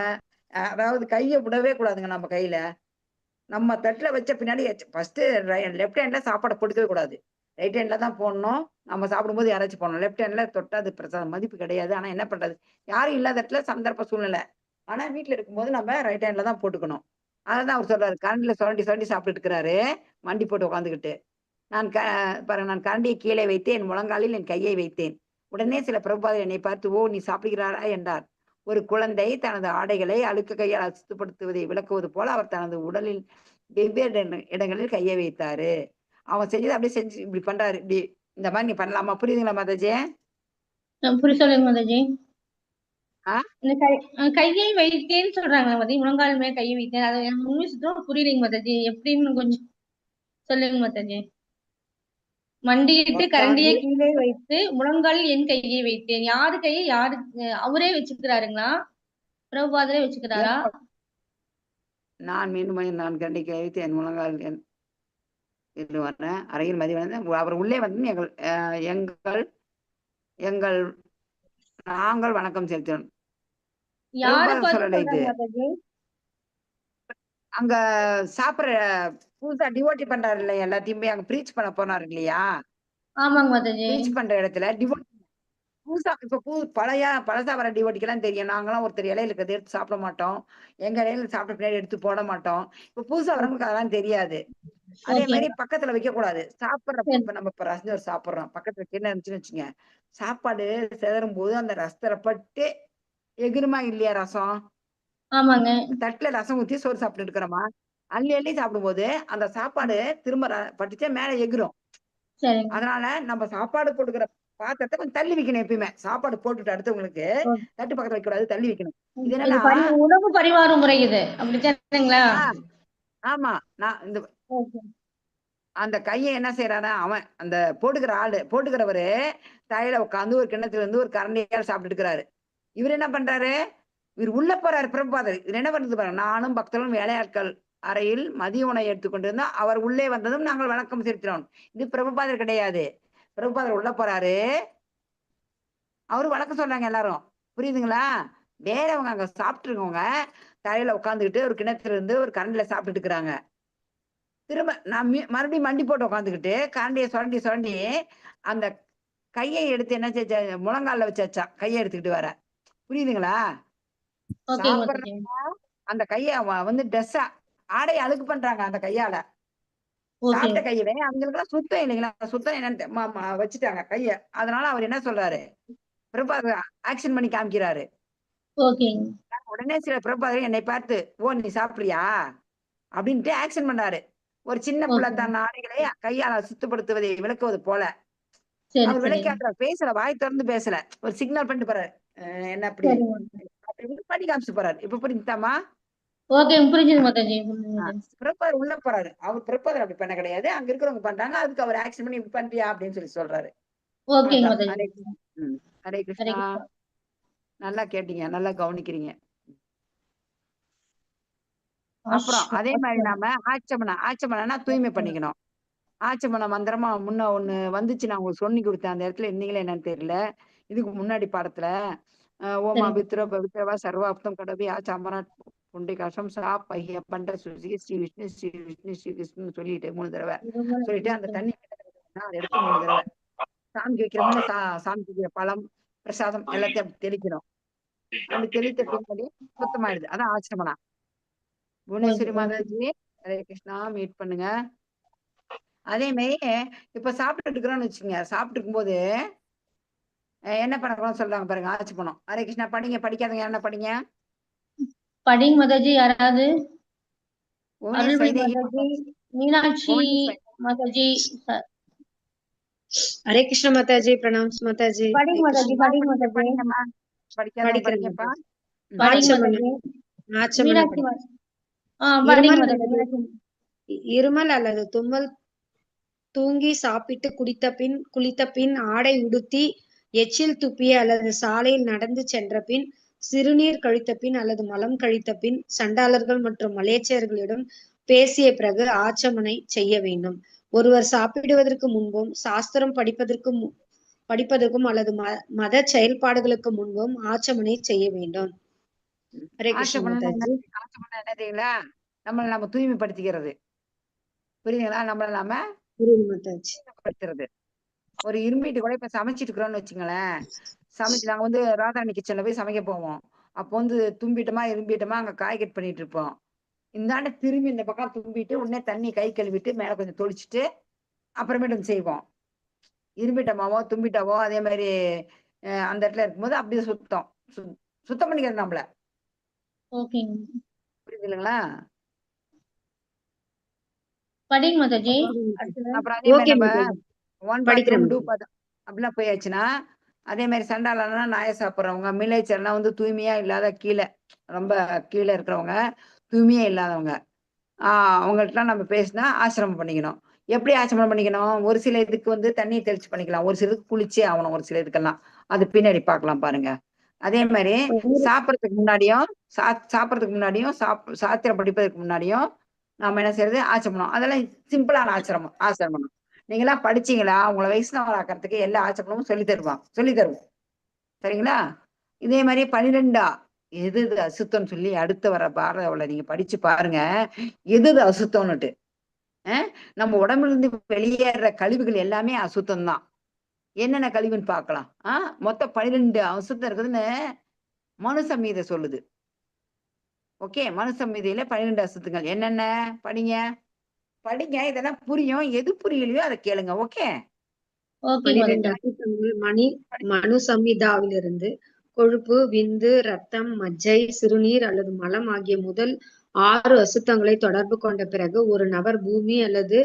அதாவது கையை விடவே கூடாதுங்க நம்ம கையில. நம்ம தட்டுல வச்ச பின்னாடி ஃபர்ஸ்ட் லெஃப்ட் ஹேண்ட்ல சாப்பாடை கொடுக்கவே கூடாது, ரைட் ஹேண்ட்ல தான் போடணும். நம்ம சாப்பிடும்போது யாராச்சும் போடணும். லெஃப்ட் ஹேண்ட்ல தொட்டா அது பிரசாதம் மதிப்பு கிடையாது. ஆனா என்ன பண்றது, யாரும் இல்லாத இடத்துல சந்தர்ப்ப சூழ்நிலை. ஆனா வீட்டுல இருக்கும்போது நம்ம ரைட் ஹேண்ட்ல தான் போட்டுக்கணும். அதான் அவர் சொல்றாரு, கரண்டில சுரண்டி சுரண்டி சாப்பிட்டு இருக்கிறாரு, மண்டி போட்டு உட்காந்துக்கிட்டு. பாருங்க, நான் கரண்டியை கீழே வைத்து என் முழங்காலில் என் கையை வைத்தேன். உடனே சில பிரபுபாதர் என்னை பார்த்து, ஓ, நீ சாப்பிடுகிறாரா என்றார். ஒரு குழந்தை தனது ஆடைகளை அழுக்க கையால் அசுத்தப்படுத்துவதை விளக்குவது போல அவர் தனது உடலில் வெவ்வேறு இடங்களில் கையை வைத்தாரு. அவன் செஞ்சது அப்படியே செஞ்சு இப்படி பண்றாரு. இப்படி இந்த மாதிரி நீ பண்ணலாமா? புரியுதுங்களா மாதாஜி? புரிய சொல்லுங்க மாதாஜி. இந்த கையை வைத்தேன்னு சொல்றாங்க மாதாஜி, முழங்கால் மேல கையை வைத்தேன். அது எனக்கு உண்மை சுத்தம் புரியலைங்க மாதாஜி, எப்படின்னு கொஞ்சம் சொல்லுங்க மாதாஜி. மண்டியிட்டு கரண்டியை கீழே வைத்து முழங்காலில் என் கையை வைத்தேன். யாரு கையை யாரு அவரே வச்சுக்கிறாருங்களா, பிரபுபாதரே வச்சுக்கிறாரா? நான் மீண்டும் நான் கரண்டி கை வைத்து என் முழங்கால் வர்றேன் அறையில் மதி வந்து அவர் உள்ளே வந்து எங்கள் நாங்கள் வணக்கம் செலுத்தினோம். சொல்லல இது அங்க சாப்பிடுற புதுசா டிவோட்டி பண்றாரு இல்லையா, எல்லாத்தையுமே அங்க பிரீச் பண்ண போனாரு இல்லையா? ஆமாங்க மாதாஜி. பிரீச் பண்ற இடத்துல டிவோட்டி புதுசா இப்ப பழசா வர டிவோட்டிக்கெல்லாம் தெரியும். நாங்களாம் ஒருத்தர் இலையில இருக்கிறத எடுத்து சாப்பிட மாட்டோம், எங்க இலையில சாப்பிட்ட பின்னாடி எடுத்து போட மாட்டோம். இப்ப புதுசா வரவங்களுக்கு அதெல்லாம் தெரியாது. அதே மாதிரி பக்கத்துல வைக்க கூடாது. சாப்பிடுறப்ப இப்ப நம்ம இப்ப ரசம் சாப்பிடுறோம், பக்கத்துல கிண்ணம் இருந்துச்சுன்னு வச்சுங்க, சாப்பாடு செதறும் போது அந்த ரசத்துல பட்டு எகிருமா இல்லையா ரசம்? ஆமாங்க. தட்டுல ரசம் ஊத்தி சோறு சாப்பிட்டு இருக்கிறோமா, அள்ளி அள்ளி சாப்பிடும்போது அந்த சாப்பாடு திரும்ப பட்டுச்சே மேல எகிரும். அதனால நம்ம சாப்பாடு கொடுக்குற பாத்திரத்தை கொஞ்சம் தள்ளி வைக்கணும். எப்பயுமே சாப்பாடு போட்டுட்டு அடுத்தவங்களுக்கு தட்டு பக்கத்துல வைக்க கூடாது, தள்ளி வைக்கணும். இது என்னன்னா உணவு பரிமாற முறை இது, அப்படித்தானுங்களா? ஆமா. நான் இந்த அந்த கையை என்ன செய்யறானா, அவன் அந்த போட்டுக்கிறவரு தரையில உட்காந்து ஒரு கிண்ணத்துல இருந்து ஒரு கரண்டியால் சாப்பிட்டு இருக்கிறாரு. இவர் என்ன பண்றாரு, இவர் உள்ள போறாரு பிரபுபாதர். இது என்ன பண்றது பாருங்க, நானும் பக்தர்களும் வேலையாட்கள் அறையில் மதிய உணவை எடுத்துக்கொண்டு இருந்தா அவர் உள்ளே வந்ததும் நாங்கள் வணக்கம் செலுத்தினோம். இது பிரபுபாதர் கிடையாது. பிரபுபாதர் உள்ள போறாரு, அவரு வணக்கம் சொல்றாங்க எல்லாரும். புரியுதுங்களா? வேறவங்க அங்க சாப்பிட்டு இருக்கவங்க தரையில உட்காந்துக்கிட்டு ஒரு கிணத்துல இருந்து ஒரு கரண்டில சாப்பிட்டுட்டு இருக்கிறாங்க. திரும்ப நான் மறுபடியும் மண்டி போட்டு உட்காந்துக்கிட்டு கரண்டியை சுரண்டி சுரண்டி அந்த கையை எடுத்து என்ன செஞ்ச, முழங்கால வச்சாச்சா கையை எடுத்துக்கிட்டு வர. புரியுதுங்களா? அந்த கைய வந்து ட்ரெஸ்ஸா ஆடை அழுக்கு பண்றாங்க அந்த கையால. சாப்பிட்ட கையவே அவங்களுக்குலாம் சுத்தம் இல்லைங்களா, சுத்தம் என்னன்னு வச்சுட்டாங்க கைய. அதனால அவர் என்ன சொல்றாரு, பிரபாதர் ஆக்ஷன் பண்ணி காமிக்கிறாரு. உடனே சில பிரபாதர் என்னை பார்த்து, ஓ, நீ சாப்பிடுறியா அப்படின்ட்டு ஆக்ஷன் பண்ணாரு. ஒரு சின்ன பிள்ளை தன் ஆடைகளை கையால சுத்தப்படுத்துவதை விளக்குவது போல அவர் விளக்காட்டுறாரு. பேசல, வாய் திறந்து பேசல, ஒரு சிக்னல் பண்ணிட்டு போறாரு, என்ன அப்படி பண்ணி காமிச்சு போறாரு. இப்ப புரிஞ்சுதாமா? பிரபாதர் உள்ள போறாரு. அவர் பிரபாதர் அப்படி பண்ண கிடையாது, அங்க இருக்கிறவங்க பண்றாங்க, அதுக்கு அவர் ஆக்ஷன் பண்ணி இப்படி பண்றியா அப்படின்னு சொல்லி சொல்றாரு. ஹரே கிருஷ்ணா. நல்லா கேட்டீங்க, நல்லா கவனிக்கிறீங்க. அப்புறம் அதே மாதிரி நாம ஆச்சமனா தூய்மை பண்ணிக்கணும். ஆச்சமன மந்திரமா முன்ன ஒண்ணு வந்துச்சு, நான் உங்களுக்கு சொல்லி கொடுத்தேன். அந்த இடத்துல இருந்தீங்களே என்னன்னு தெரியல. இதுக்கு முன்னாடி பாடத்துல ஓமா பித்ர பவித்ரவா சர்வாப்தம் கடவி ஆச்சாம்பரா புண்டிகாசம் சா பைய பண்ட சுசி ஸ்ரீ விஷ்ணு ஸ்ரீ விஷ்ணு ஸ்ரீ கிருஷ்ணன் சொல்லிட்டு 3 தடவை சொல்லிட்டு அந்த தண்ணி அதை எடுத்து 3 தடவை சாமிக்கு வைக்கிறோம்ல, சாமிக்கு வைக்கிற பழம் பிரசாதம் எல்லாத்தையும் அப்படி தெளிக்கணும். அப்படி தெளித்த பின்னாடி சுத்தமாயிடுது. அதான் ஆச்சமனா. புவனேஸ்வரி மாதாஜி, ஹரே கிருஷ்ணா, மீட் பண்ணுங்க. அதே மாதிரி இப்ப சாப்பிட்டு இருக்கிறோம்னு வச்சுக்கோங்க. சாப்பிட்டு இருக்கும்போது என்ன பண்ணணும் சொல்றாங்க பாருங்க, ஆச்சமனம். ஹரே கிருஷ்ணா படிங்க, படிக்காதவங்க என்ன படிங்க. படிங்க மாதாஜி. யாராவது அருள்மொழி வைதேகி மாதாஜி, மீனாட்சி மாதாஜி. ஹரே கிருஷ்ண மாதாஜி, பிரணாம்ஸ் மாதாஜி. படிங்க மாதாஜி, படிங்க மாதாஜி. படிங்கம்மா, படிக்காதவங்க படிங்கப்பா. படிங்க மாதாஜி. மீனாட்சி படிங்க மாதாஜி. இருமல் அல்லது தும்மல் தூங்கி சாப்பிட்டு குளித்த பின் ஆடை உடுத்தி எச்சில் துப்பிய அல்லது சாலையில் நடந்து சென்ற பின் சிறுநீர் கழித்த பின் அல்லது மலம் கழித்த பின் சண்டாளர்கள் மற்றும் மலேச்சியர்களிடம் பேசிய பிறகு ஆச்சமனை செய்ய வேண்டும். ஒருவர் சாப்பிடுவதற்கு முன்பும் சாஸ்திரம் படிப்பதற்கும் அல்லது மத செயல்பாடுகளுக்கு முன்பும் ஆச்சமனை செய்ய வேண்டும். ஹரே கிருஷ்ண மாதாஜி. ஆச்சமனம் என்ன தெரியுங்களா? நம்மளை நம்ம தூய்மைப்படுத்திக்கிறது. புரியுதுங்களா? நம்மளை நாம தூய்மைப்படுத்துறது. ஒரு இரும்பிட்டு கூட இப்ப சமைச்சிட்டு இருக்கிறோம்னு வச்சுங்களேன். நாங்க ராதாணி கிச்சன்ல போய் சமைக்க போவோம். அப்போ தும்பிட்டோமா இரும்பிட்டோமா அங்க காய் கட் பண்ணிட்டு இருப்போம். இந்தாண்ட திரும்பி இந்த பக்கம் தும்பிட்டு உடனே தண்ணி கை கழுவிட்டு மேல கொஞ்சம் தொளிச்சுட்டு அப்புறமேட்டு செய்வோம். இரும்பிட்டமாவோ தும்பிட்டாவோ அதே மாதிரி அந்த இடத்துல இருக்கும்போது அப்படியே சுத்தம் பண்ணிக்கிறது நம்மள. புரியுது இல்லைங்களா? படிங்க மாதாஜி. அப்புறம் அதே மாதிரி நம்ம 1 பாத்ரூம் 2 பாத்ரூம் அப்படிலாம் போயாச்சுன்னா, அதே மாதிரி சண்டாளனா நாய சாப்பிட்றவங்க, மில்லேச்சர்லாம் தூய்மையா இல்லாத கீழே ரொம்ப கீழே இருக்கிறவங்க, தூய்மையா இல்லாதவங்க, அவங்கள்ட்டலாம் நம்ம பேசினா ஆசிரமம் பண்ணிக்கணும். எப்படி ஆச்சமனம் பண்ணிக்கணும்? ஒரு சில இதுக்கு தண்ணியை தெளிச்சு பண்ணிக்கலாம், ஒரு சிலதுக்கு குளிச்சே ஆகணும், ஒரு சில இதுக்கெல்லாம். அது பின்னாடி பார்க்கலாம் பாருங்க. அதே மாதிரி சாப்பிட்றதுக்கு முன்னாடியும் சாத்திரம் படிப்பதற்கு முன்னாடியும் நாம என்ன செய்யறது? ஆச்சமனம். அதெல்லாம் சிம்பிளான ஆசிரமம். நீங்களாம் படிச்சீங்களா? உங்களை வைஷ்ணவர் ஆக்கிறதுக்கு எல்லா ஆச்சமனமும் சொல்லி தருவோம். சரிங்களா? இதே மாதிரி 12 எது அசுத்தம்னு சொல்லி அடுத்த வர பாரதாவில் நீங்க படிச்சு பாருங்க, எது அசுத்தம்னுட்டு. நம்ம உடம்புல இருந்து வெளியேற கழிவுகள் எல்லாமே அசுத்தம் தான். என்னென்ன கழிவுன்னு பார்க்கலாம். மொத்தம் 12 அசுத்தம் இருக்குதுன்னு மனு சம்ஹிதை சொல்லுது. ஓகே, மனு சம்ஹிதையில 12 அசுத்தங்கள் என்னென்ன? படிங்க. இதெல்லாம் புரியும். எது புரியலையோ அதை கேளுங்க. ஓகே. 12 அசுத்தங்கள் மனு சம்ஹிதாவிலிருந்து கொழுப்பு, விந்து, ரத்தம், மஜ்ஜை, சிறுநீர் அல்லது மலம் ஆகிய முதல் 6 அசுத்தங்களை தொடர்பு கொண்ட பிறகு ஒரு நபர் பூமி அல்லது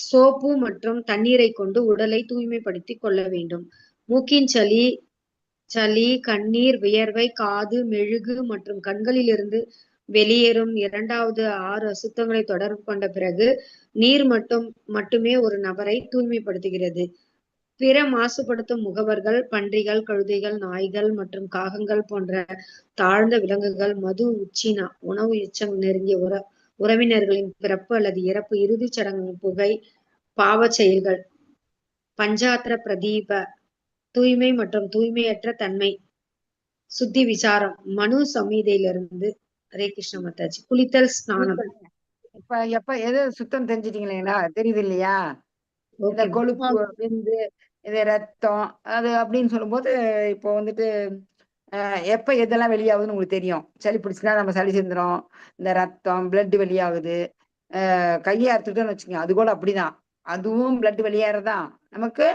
சோப்பு மற்றும் தண்ணீரை கொண்டு உடலை தூய்மைப்படுத்தி கொள்ள வேண்டும். மூக்கின் சளி, கண்ணீர், வியர்வை, காது, மெழுகு மற்றும் கண்களிலிருந்து வெளியேறும் 2வது 6 அசுத்தங்களை தொடர்பு கொண்ட பிறகு நீர் மட்டுமே ஒரு நபரை தூய்மைப்படுத்துகிறது. பிற மாசுபடுத்தும் முகவர்கள், பன்றிகள், கழுதைகள், நாய்கள் மற்றும் காகங்கள் போன்ற தாழ்ந்த விலங்குகள், மது, உச்சினா உணவு எச்சம் நெருங்கிய உறவினர்களின் பிறப்பு அல்லது இறப்பு, இறுதிச் சடங்குகள், புகை, பாவ செயல்கள், பஞ்சாத்திர பிரதீப, தூய்மை மற்றும் தூய்மையற்ற தன்மை, சுத்தி விசாரம், மனு சம்ஹிதையிலிருந்து. ஹரே கிருஷ்ண மாதாஜி. குளித்தல், ஸ்நானம். எப்ப எது சுத்தம் தெரிஞ்சிட்டீங்களா? தெரியுது இல்லையா? இந்த கொழுப்பு, விந்து, இது ரத்தம், அது அப்படின்னு சொல்லும்போது இப்போ எப்ப எதெல்லாம் வெளியாகுதுன்னு உங்களுக்கு தெரியும். சளி பிடிச்சுன்னா நம்ம சளி சிந்துறோம், இந்த ரத்தம் பிளட் வெளியாகுது. கையை அறுத்துட்டோன்னு வச்சுக்கோங்க, அது கூட அப்படிதான். அதுவும் பிளட் வெளியேறதுதான். நமக்கு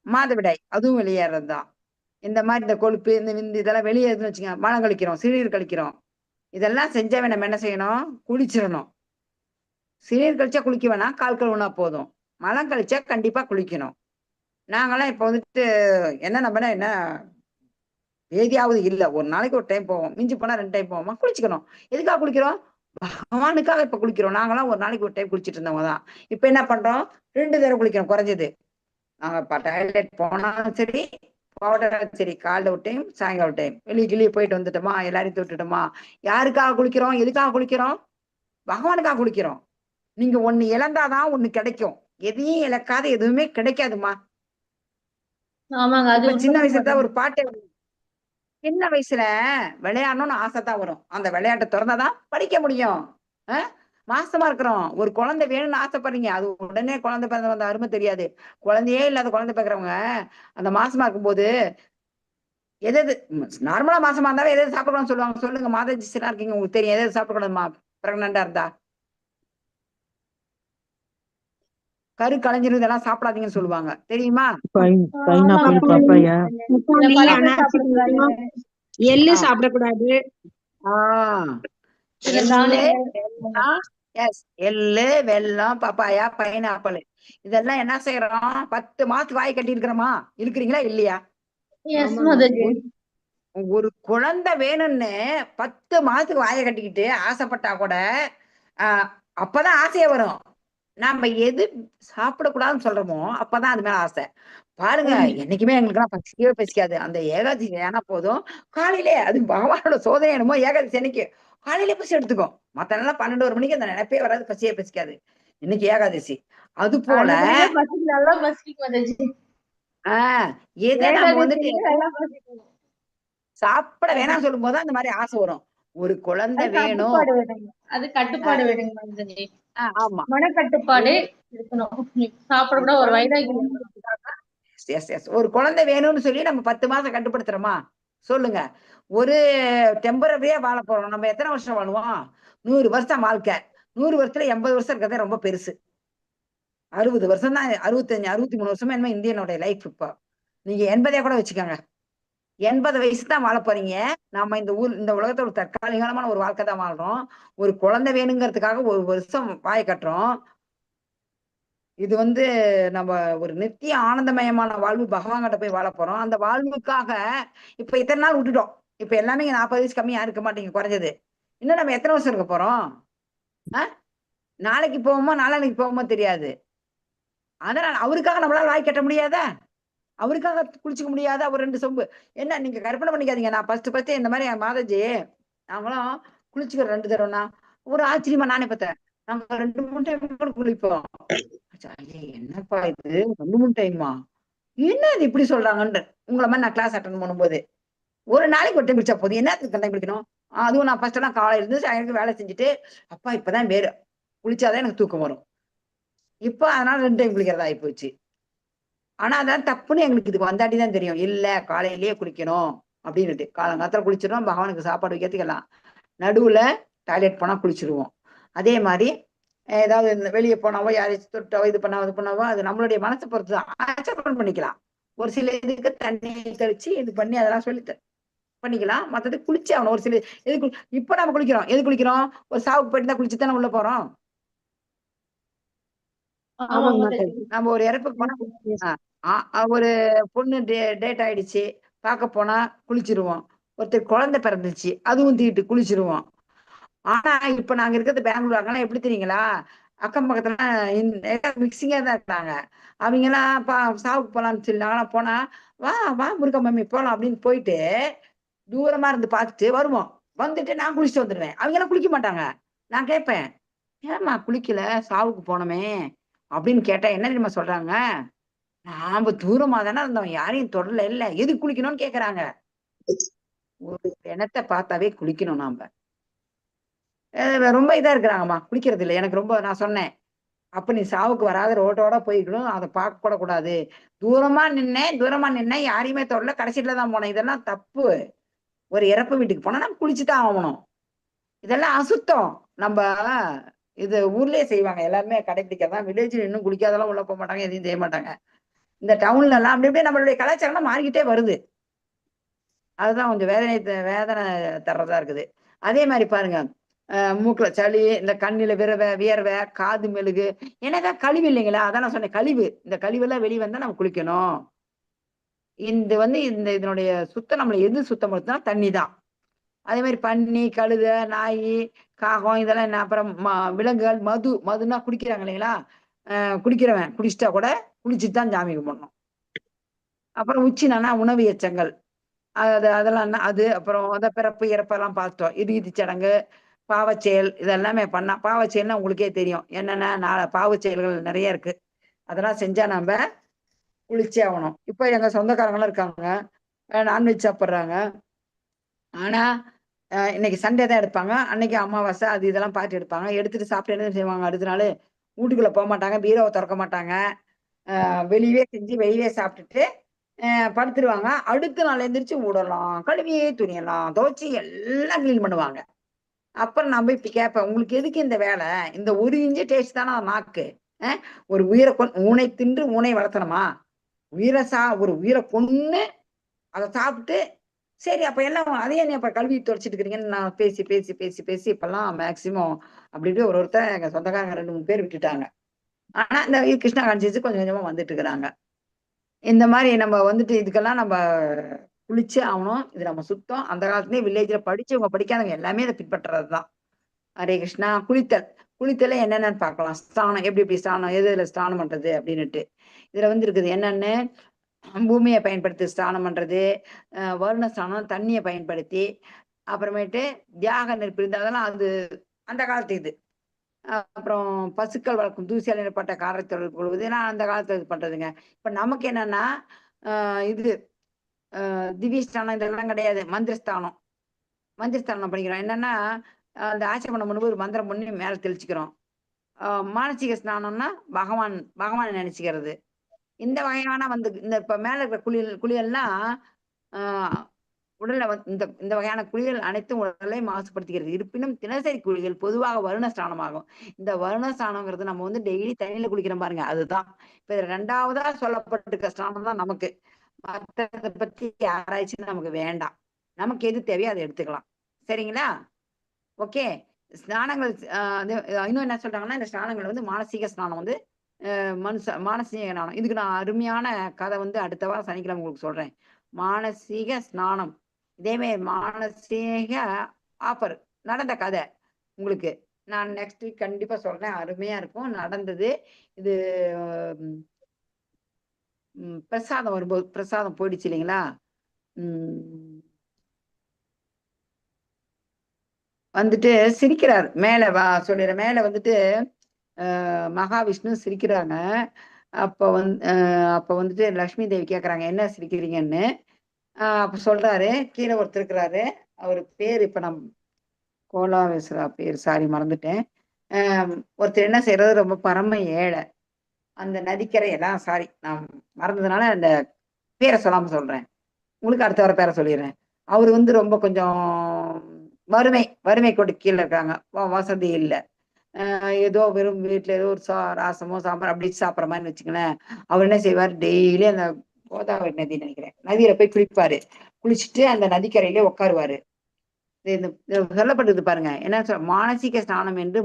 மாதவிடாய் அதுவும் வெளியேறது தான். இந்த மாதிரி இந்த கொழுப்பு, இந்த விந்து இதெல்லாம் வெளியேறுதுன்னு வச்சுக்கோங்க, மலம் கழிக்கிறோம், சிறுநீர் கழிக்கிறோம். இதெல்லாம் செஞ்சாவே நம்ம என்ன செய்யணும்? குளிச்சிடணும். சிறுநீர் கழிச்சா குளிக்க வேணாம், கால் கழுவுனா போதும். மலம் கழிச்சா கண்டிப்பா குளிக்கணும். நாங்கெல்லாம் இப்போ நம்ம என்ன வேதியாவது இல்லை, ஒரு நாளைக்கு ஒரு டைம் போவோம், மிஞ்சி போனா 2 டைம் போவோமா, குளிச்சுக்கணும். எதுக்காக குளிக்கிறோம்? பகவானுக்காக இப்ப குளிக்கிறோம். நாங்கெல்லாம் ஒரு நாளைக்கு ஒரு டைம் குளிச்சுட்டு இருந்தவங்க தான். இப்ப என்ன பண்றோம்? 2 தடவை குளிக்கிறோம் குறைஞ்சது. நாங்க டாய்லெட் போனாலும் சரி, பவுடர் சரி, காலைல ஒரு டைம், சாயங்காலம் டைம், வெளியே போயிட்டு வந்துட்டோமா, எல்லாரையும் தொட்டுட்டோமா. யாருக்காக குளிக்கிறோம்? எதுக்காக குளிக்கிறோம்? பகவானுக்காக குளிக்கிறோம். நீங்க ஒண்ணு இழந்தாதான் ஒண்ணு கிடைக்கும். எதையும் இழக்காத எதுவுமே கிடைக்காதுமா. ஆமாங்க, அது இப்ப சின்ன வயசுல உண்மைதான். ஒரு பாட்டு, சின்ன வயசுல விளையாடணும்னு ஆசைதான் வரும். அந்த விளையாட்டை திறந்தாதான் படிக்க முடியும். மாசமா இருக்கிறோம், ஒரு குழந்தை வேணும்னு ஆசைப்படுறீங்க, அது உடனே குழந்தை பிறந்த வந்த அருமை தெரியாது. குழந்தையே இல்லாத குழந்தை பிறக்கிறவங்க அந்த மாசமா இருக்கும்போது எது நார்மலா மாசமா இருந்தாவே எது சாப்பிடக்கூடாதுன்னு சொல்லுவாங்க. சொல்லுங்க, மாதாஜிஸ்டா இருக்கீங்க, உங்களுக்கு தெரியும் எது சாப்பிடக்கூடாதுமா பிரெக்னண்டா இருந்தா? கரு கலைஞர் இதெல்லாம் சாப்பிடாதீங்கன்னு சொல்லுவாங்க, தெரியுமா? பைனாப்பிள், ஆமாங்க. பப்பாயா. முக்காளி, பழங்கள் அனாசி சாப்பிடக்கூடாது. பழம், எள்ளு ஆ. சாப்பிடக்கூடாது. இந்த எள்ளு, தானியங்கள் வெல்லம், எஸ், எள்ளு, வெல்லம், பப்பாயா, பைனாப்பிள், இதெல்லாம் என்ன செய்யறோம்? 10 மாசத்துக்கு வாய் கட்டி இருக்கிறோமா? இருக்கிறீங்களா இல்லையா? எஸ் மாதாஜி. ஒரு குழந்தை வேணும்னு 10 மாசத்துக்கு வாயை கட்டிக்கிட்டு ஆசைப்பட்டா கூட அப்பதான் ஆசையே வரும். நாம எது சாப்பிடக்கூடாதுன்னு சொல்றோமோ அப்பதான் அது மேல ஆசை. பாருங்க, என்னைக்குமே எங்களுக்குலாம் பசிக்கவே பசிக்காது. அந்த ஏகாதசி ஏன்னா போதும், காலையிலே அது பகவானோட சோதனை என்னமோ, ஏகாதசி அன்னைக்கு காலையிலே பசி எடுத்துக்கும். மத்த நாளெல்லாம் 12 1 மணிக்கு அந்த நினைப்பே வராது, பசியே பசிக்காது. இன்னைக்கு ஏகாதசி. அது போல நல்லா பசிக்கும் மாதாஜி. எதை நம்ம வந்துட்டு நல்லா பசிக்கும். சாப்பிட வேணாம் சொல்லும் போது அந்த மாதிரி ஆசை வரும். ஒரு குழந்தை வேணும், கட்டுப்பாடு வேணுங்க. அது கட்டுப்பாடு வேணுங்க மாதாஜி. ஆமா, மனக்கட்டுப்பாடு இருக்கணும். சாப்பிட கூட ஒரு வைராகியம். எஸ் எஸ் ஒரு குழந்தை வேணும்னு சொல்லி நம்ம 10 மாசம் கட்டுப்படுத்துறோமா? சொல்லுங்க. ஒரு டெம்பரரியா வாழ போறோம். நம்ம எத்தனை வருஷம் வாழுவோம்? 100 வருஷம் வாழ்க்கை. 100 வருஷத்துல 80 வருஷம் இருக்கிறதே ரொம்ப பெருசு. 60 வருஷம் தான், 65 63 வருஷமா என்ன இந்தியனுடைய லைஃப். இப்போ நீங்க 80 கூட வச்சுக்கோங்க. 80 வயசு தான் வாழ போறீங்க. நாம இந்த உலகத்துல ஒரு தற்காலிகமான ஒரு வாழ்க்கை தான் வாழ்றோம். ஒரு குழந்தை வேணுங்கிறதுக்காக ஒரு வருஷம் வாயை கட்டுறோம். இது நம்ம ஒரு நித்திய ஆனந்தமயமான வாழ்வு பகவான் கிட்ட போய் வாழ போறோம். அந்த வாழ்வுக்காக இப்ப இத்தனை நாள் விட்டுட்டோம். இப்ப எல்லாமே 40 வயசு கம்மியா இருக்க மாட்டீங்க, குறைஞ்சது. இன்னும் நம்ம எத்தனை வருஷம் இருக்க போறோம்? நாளைக்கு போவோமோ நாளைக்கு போவோமோ தெரியாது. அதனால அவருக்காக நம்மளால வாய் கட்ட முடியாத, அவருக்காக குளிச்சுக்க முடியாத. ஒரு 2 சொம்பு என்ன நீங்க கற்பனை பண்ணிக்காதீங்க. நான் ஃபர்ஸ்ட் இந்த மாதிரி மாதாஜி நாங்களும் குளிச்சுக்கிற 2 தடவைனா ஒரு ஆச்சரியமா நானே பார்த்தேன். நாங்க 2 3 டைம் குளிப்போம். என்னப்பா இது 2 3 டைமா? என்ன இது இப்படி சொல்றாங்கன்னு உங்களை மாதிரி நான் கிளாஸ் அட்டன் பண்ணும்போது ஒரு நாளைக்கு ஒரு டைம் குளிச்சா போதும், என்னத்துக்கு கண்டை குளிக்கணும்? அதுவும் நான் ஃபர்ஸ்ட் எல்லாம் காலையில இருந்து சாயங்காலம் வேலை செஞ்சுட்டு அப்பா இப்பதான் வேறு குளிச்சாதான் எனக்கு தூக்கம் வரும். இப்போ அதனால 2 டைம் குளிக்கிறதா ஆகி போச்சு. ஆனா அதான் தப்புன்னு எங்களுக்கு இதுக்கு வந்தாட்டி தான் தெரியும். இல்ல காலையிலேயே குளிக்கணும் அப்படின்னுட்டு காலங்காலத்துல குளிச்சிடும், பகவானுக்கு சாப்பாடு வைக்கிறதுக்கெல்லாம். நடுவுல டாய்லெட் போனா குளிச்சிருவோம். அதே மாதிரி ஏதாவது வெளியே போனாவோ யாராச்சும் தொட்டாவோ இது பண்ணாவோ அது நம்மளுடைய மனசை பொறுத்து தான் ஆச்சரியம் பண்ணிக்கலாம். ஒரு சில இதுக்கு தண்ணி தெளிச்சு இது பண்ணி அதெல்லாம் சொல்லி பண்ணிக்கலாம். மற்றது குளிச்சு ஆகணும். ஒரு சில எது இப்ப நம்ம குளிக்கிறோம், எது குளிக்கிறோம்? ஒரு சாவுக்கு போயிட்டு தான் குளிச்சு தானே உள்ள போறோம். நம்ம ஒரு இறப்புக்கு போனா ஒரு பொண்ணு டேட் ஆயிடுச்சு பார்க்க போனா குளிச்சிருவோம். ஒருத்தர் குழந்தை பிறந்துச்சு அதுவும் தீட்டு குளிச்சிருவோம். ஆனா இப்ப நாங்க இருக்கிறது பெங்களூர், அங்கெல்லாம் எப்படி தெரியுங்களா? அக்கம் பக்கத்துல மிக்சிங்கா தான் இருக்கிறாங்க. அவங்க எல்லாம் சாவுக்கு போலான்னு சொல்லி நாங்களாம் போனா வா வா முருகா மம்மி போலாம் அப்படின்னு போயிட்டு தூரமா இருந்து பார்த்துட்டு வருவோம். வந்துட்டு நான் குளிச்சுட்டு வந்துடுவேன். அவங்க எல்லாம் குளிக்க மாட்டாங்க. நான் கேட்பேன், ஏம்மா குளிக்கல, சாவுக்கு போனோமே அப்படின்னு கேட்டா என்ன தெரியுமா சொல்றாங்க? நாம தூரமா தானே இருந்தோம், யாரையும் தொடரல, இல்ல எதுக்கு குளிக்கணும்னு கேக்குறாங்க. ஒரு பிணத்தை பார்த்தாவே குளிக்கணும் நாம. ரொம்ப இதா இருக்கிறாங்கம்மா, குளிக்கிறது இல்லை. எனக்கு ரொம்ப நான் சொன்னேன், அப்ப நீ சாவுக்கு வராத ரோட்டோட போய்க்கணும், அதை பார்க்க கூட கூடாது. தூரமா நின்னேன் யாரையுமே தொடரல, கடைசியில தான் போனேன். இதெல்லாம் தப்பு. ஒரு இறப்பு வீட்டுக்கு போனா நம்ம குளிச்சுதான் ஆகணும். இதெல்லாம் அசுத்தம். நம்ம இது ஊர்லயே செய்வாங்க, எல்லாருமே கடைபிடிக்கிறதான். வில்லேஜ்ல இன்னும் குளிக்காதெல்லாம் உள்ள போக மாட்டாங்க, எதையும் செய்ய மாட்டாங்க. இந்த டவுன்ல எல்லாம் அப்படி அப்படியே நம்மளுடைய கலாச்சாரம் மாறிக்கிட்டே வருது. அதுதான் கொஞ்சம் வேதனை தர்றதா இருக்குது. அதே மாதிரி பாருங்க, மூக்குல சளி, இந்த கண்ணில வியர்வை, காது மெழுகு, என்னதான் கழிவு இல்லைங்களா? அதான் நான் சொன்னேன், கழிவு. இந்த கழிவெல்லாம் வெளியே வந்தா நம்ம குளிக்கணும். இதனுடைய சுத்தம் நம்மளை எது சுத்தப்படுத்தினா தண்ணி தான். அதே மாதிரி பன்னி, கழுத, நாய், காகம் இதெல்லாம் என்ன, அப்புறம் விலங்குகள், மதுன்னா குடிக்கிறாங்க இல்லைங்களா? குடிக்கிறவன் குடிச்சிட்டா கூட குளிச்சுட்டு தான் சாமி கும்பிடணும். அப்புறம் உச்சினா உணவு எச்சங்கள், அதெல்லாம் அது. அப்புறம் பிறப்பு இறப்பெல்லாம் பார்த்தோம். இறுதி சடங்கு, பாவச்செயல் இதெல்லாமே பண்ணா. பாவச்செயல்னா உங்களுக்கே தெரியும் என்னென்ன பாவச்செயல்கள் நிறைய இருக்கு. அதெல்லாம் செஞ்சா நம்ம குளிச்சே ஆகணும். இப்ப எங்க சொந்தக்காரங்களும் இருக்காங்க, நான்வெஜ் சாப்பிட்றாங்க. ஆனா இன்னைக்கு சண்டே தான் எடுப்பாங்க. அன்னைக்கு அமாவாசை அது இதெல்லாம் பார்த்து எடுப்பாங்க. எடுத்துட்டு சாப்பிட்டு என்ன செய்வாங்க, அடுத்த நாள் வீட்டுக்குள்ள போக மாட்டாங்க, பீரோவை திறக்க மாட்டாங்க. வெளியவே செஞ்சு வெளியே சாப்பிட்டுட்டு படுத்துருவாங்க. அடுத்த நாள் எந்திரிச்சு ஊடலாம், கழுவியே துணியெல்லாம் துவைச்சி எல்லாம் கிளீன் பண்ணுவாங்க. அப்புறம் நான் போய் இப்ப கேட்பேன், உங்களுக்கு எதுக்கு இந்த வேலை? இந்த ஒரு இன்ச்சு டேஸ்ட் தானே நாக்கு. ஒரு உயிரை ஊனை தின்று ஊனை வளர்த்தணுமா? ஒரு உயிரை கொன்னு அதை சாப்பிட்டு சரி அப்ப எல்லாம் அதையே நீ அப்ப கல்வி துடைச்சிட்டு இருக்கிறீங்கன்னு நான் பேசி பேசி பேசி பேசி இப்பெல்லாம் மேக்சிமம் அப்படி இப்படி ஒருத்தர் எங்க சொந்தக்காரங்க 2-3 பேர் விட்டுட்டாங்க. ஆனா இந்த கிருஷ்ணா கான்சியஸ் கொஞ்சம் கொஞ்சமா வந்துட்டு இருக்கிறாங்க. இந்த மாதிரி நம்ம வந்துட்டு இதுக்கெல்லாம் நம்ம குளிச்சே ஆகணும். இது நம்ம சுத்தம். அந்த காலத்துலயே வில்லேஜ்ல படிச்சவங்க படிக்காதவங்க எல்லாமே இதை பின்பற்றுறதுதான். ஹரே கிருஷ்ணா. குளித்தல என்னென்னு பார்க்கலாம். ஸ்நானம் எப்படி ஸ்நானம், எதுல ஸ்நானம் பண்றது அப்படின்னுட்டு இதுல இருக்குது என்னன்னு, பூமியை பயன்படுத்தி ஸ்நானம் பண்றது, வருண ஸ்நானம் தண்ணியை பயன்படுத்தி, அப்புறமேட்டு தியாக நெருப்பு இருந்து அதெல்லாம் அது அந்த காலத்து இது. அப்புறம் பசுக்கள் வளர்க்கும் தூசியால் ஏற்பட்ட காரத்தொழில் கொள்வது ஏன்னா அந்த காலத்துல இது பண்றதுங்க. இப்ப நமக்கு என்னன்னா இது திவ்ய ஸ்தானம் இதெல்லாம் கிடையாது. மந்திரஸ்தானம் பண்ணிக்கிறோம். என்னன்னா அந்த ஆச்சமனம் பண்ணும்போது ஒரு மந்திரம் பண்ணி மேல தெளிச்சுக்கிறோம். மானசீக ஸ்நானம்னா பகவானை நினைச்சுக்கிறது. இந்த வகையான இந்த இப்ப மேல இருக்கிற குளியல்லாம் உடல்ல இந்த வகையான குளியல் அனைத்தும் உடலை மாசுபடுத்துகிறது. இருப்பினும் தினசரி குளியல் பொதுவாக வருண ஸ்நானமாகும். இந்த வருண ஸ்நானங்கிறது நம்ம டெய்லி தண்ணியில குளிக்கிறோம் பாருங்க, அதுதான். இப்ப 2வதா சொல்லப்பட்டிருக்க ஸ்நானம் தான் நமக்கு. மற்றதை பத்தி ஆராய்ச்சி நமக்கு வேண்டாம். நமக்கு எது தேவையோ அதை எடுத்துக்கலாம். சரிங்களா? ஓகே. ஸ்நானங்கள் இன்னும் என்ன சொல்றாங்கன்னா, இந்த ஸ்நானங்கள் மானசீக ஸ்நானம் மானசீக ஸ்நானம். இதுக்கு நான் அருமையான கதை அடுத்த வாரம் சனிக்கிழமை உங்களுக்கு சொல்றேன். மானசீக ஸ்நானம் இதேமாதிரி மானசீக ஆஃபர் நடந்த கதை உங்களுக்கு நான் நெக்ஸ்ட் வீக் கண்டிப்பா சொல்றேன். அருமையா இருக்கும். நடந்தது இது. பிரசாதம் வரும்போது பிரசாதம் போயிடுச்சு இல்லைங்களா? சிரிக்கிறார் மேல சொல்லிடுற மேல மகாவிஷ்ணு சிரிக்கிறாங்க. அப்ப லட்சுமி தேவி கேக்குறாங்க என்ன சிரிக்கிறீங்கன்னு. அப்ப சொல்றாரு, கீழே ஒருத்தர் இருக்கிறாரு. அவரு பேர் இப்ப நான் கோலாவேஸ்வரா பேர் சாரி மறந்துட்டேன். ஒருத்தர் என்ன செய்யறது, ரொம்ப பரம ஏழை. அந்த நதிக்கரை எல்லாம் சாரி நான் மறந்ததுனால அந்த பேரை சொல்லாம சொல்றேன். உங்களுக்கு அடுத்த வர பேரை சொல்லிடுறேன். அவரு ரொம்ப கொஞ்சம் வறுமை கோட்டு கீழே இருக்காங்க. வசதி இல்லை. ஏதோ வெறும் வீட்டுல ஏதோ ஒரு ராசமோ சாம்பார் அப்படி சாப்பிட்ற மாதிரி வச்சுங்களேன். அவர் என்ன செய்வார், டெய்லி அந்த கோதாவரி நதி நினைக்கிறேன் நதியில போய் குளிப்பாரு. குளிச்சுட்டு அந்த நதிக்கரையிலே உட்காருவாரு. சொல்லப்பட்டது பாருங்க என்ன மானசீக ஸ்நானம் என்று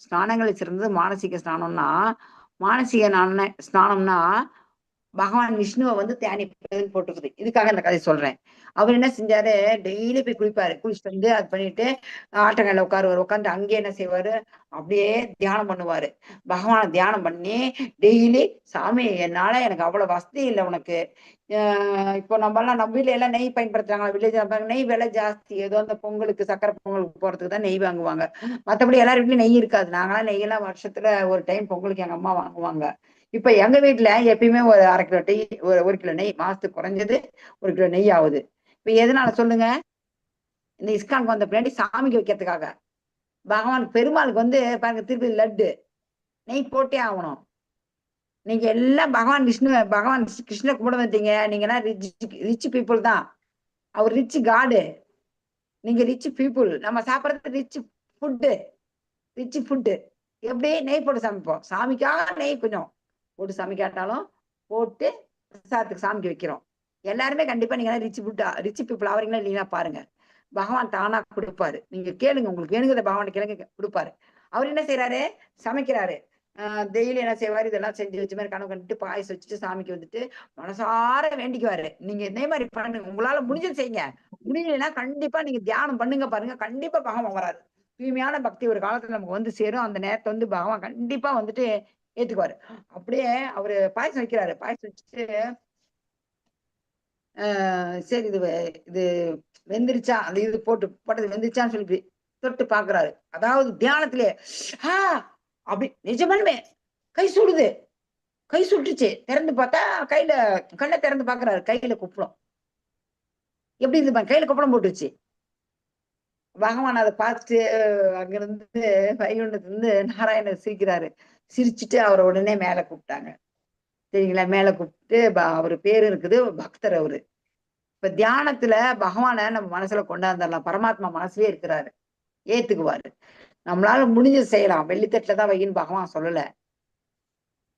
ஸ்நானங்களை சிறந்தது மானசீக ஸ்நானம்னா. மானசீக ஸ்நானம்னா பகவான் விஷ்ணுவை தியானிப்பதுன்னு போட்டுக்குது. இதுக்காக இந்த கதை சொல்றேன். அவர் என்ன செஞ்சாரு, டெய்லி போய் குளிப்பாரு. குளிச்சுட்டு அது பண்ணிட்டு ஆட்டங்கள்ல உட்காருவாரு. உட்காந்து அங்கே என்ன செய்வாரு, அப்படியே தியானம் பண்ணுவாரு. பகவானை தியானம் பண்ணி டெய்லி சாமி என்னால எனக்கு அவ்வளவு வசதி இல்லை உனக்கு. இப்போ நம்ம வீட்டுல எல்லாம் நெய் பயன்படுத்துறாங்க. வில்லேஜ் நெய் விலை ஜாஸ்தி. ஏதோ அந்த பொங்கலுக்கு சக்கரை பொங்கலுக்கு போறதுக்கு தான் நெய் வாங்குவாங்க. மற்றபடி எல்லாரும் வீட்லயும் நெய் இருக்காது. நாங்களாம் நெய்யெல்லாம் வருஷத்துல ஒரு டைம் பொங்கலுக்கு எங்க அம்மா வாங்குவாங்க. இப்ப எங்க வீட்டுல எப்பயுமே ஒரு 1/2 கிலோ நெய், 1 கிலோ நெய் மாசத்துக்கு குறைஞ்சது 1 கிலோ நெய் ஆகுது. இப்ப எதனால சொல்லுங்க, இந்த இஸ்கானுக்கு வந்த பின்னாடி சாமிக்கு வைக்கிறதுக்காக. பகவான் பெருமாளுக்கு பாருங்க திருப்பதி லட்டு நெய் போட்டே ஆகணும். நீங்க எல்லாம் பகவான் கிருஷ்ண கும்பிட வந்தீங்க. நீங்க எல்லாம் ரிச் பீப்புள் தான். அவர் ரிச் காடு, நீங்க ரிச் பீப்புள். நம்ம சாப்பிட்றது ரிச் ஃபுட்டு. எப்படி நெய் போட்டு சமைப்போம். சாமிக்காக நெய் கொஞ்சம் போட்டு சமைக்காட்டாலும் போட்டு பிரசாதத்துக்கு சாமிக்கு வைக்கிறோம். எல்லாருமே கண்டிப்பா நீங்க ரிச் பீப்புள் ஆவறீங்களா இல்லைங்களா பாருங்க. பகவான் தானா கொடுப்பாரு. நீங்க கேளுங்க, உங்களுக்கு வேணுங்கிறத பகவான் கேளுங்க, கொடுப்பாரு. அவர் என்ன செய்யறாரு, சமைக்கிறாரு. டெய்லி என்ன செய்வாரு, இதெல்லாம் செஞ்சு வச்ச மாதிரி கனவு கண்டுட்டு பாயசம் வச்சுட்டு சாமிக்கு மனசார வேண்டிக்குவாரு. நீங்க இதே மாதிரி பண்ணுங்க. உங்களால முடிஞ்சது செய்யுங்க. முடியலைன்னா கண்டிப்பா நீங்க தியானம் பண்ணுங்க பாருங்க. கண்டிப்பா பகவான் வராது. தூய்மையான பக்தி ஒரு காலத்துல நமக்கு சேரும். அந்த நேரத்தை பகவான் கண்டிப்பா ஏத்துக்குவாரு. அப்படியே அவரு பாயசம் வைக்கிறாரு. பாயசம் வச்சுட்டு சரி இது வெந்திருச்சா, அந்த இது போட்டது வெந்திருச்சான்னு சொல்லி இப்படி தொட்டு பாக்குறாரு. அதாவது தியானத்திலே அப்படி நிஜமாலுமே கை சுடுது, கை சுட்டுச்சு. திறந்து பார்த்தா கண்ணை திறந்து பாக்குறாரு, கையில குப்பளம். எப்படி இருந்து கையில குப்பளம் போட்டுருச்சு. பகவான் அதை பார்த்துட்டு அங்கிருந்து வைகுண்டத்துல இருந்து நாராயணர் சிரிக்கிறாரு. சிரிச்சுட்டு அவரை உடனே மேல கூப்பிட்டாங்க. சரிங்களா? மேல கூப்பிட்டு அவரு பேரு இருக்குது, பக்தர் அவரு. இப்ப தியானத்துல பகவானை நம்ம மனசுல கொண்டாந்துடலாம். பரமாத்மா மனசுலயே இருக்கிறாரு, ஏத்துக்குவாரு. நம்மளால முடிஞ்சது செய்யலாம். வெள்ளித்தட்டுல தான் வையின்னு பகவான் சொல்லல.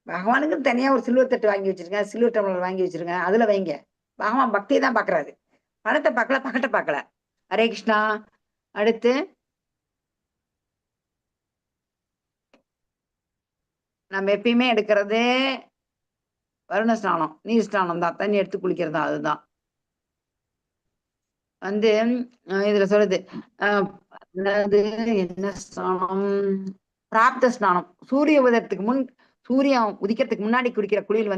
பகவானுக்கு தனியா ஒரு சில்வர் தட்டு வாங்கி வச்சிருங்க, சில்வர் டம்ளர் வாங்கி வச்சிருங்க, அதுல வைங்க. பகவான் பக்தியை தான் பாக்குறாரு, பணத்தை பார்க்கல, பக்கத்தை பார்க்கல. ஹரே கிருஷ்ணா. அடுத்து நம்ம எப்பயுமே எடுக்கிறது வருண ஸ்நானம், நீர் ஸ்நானம் தான். தண்ணி எடுத்து குளிக்கிறது தான். அதுதான் இதுல சொல்லுது. என்ன ஸ்நானம்? பிராப்த ஸ்நானம். சூரிய உதயத்துக்கு முன், சூரியன் உதிக்கிறதுக்கு முன்னாடி குளிக்கிற குளியல்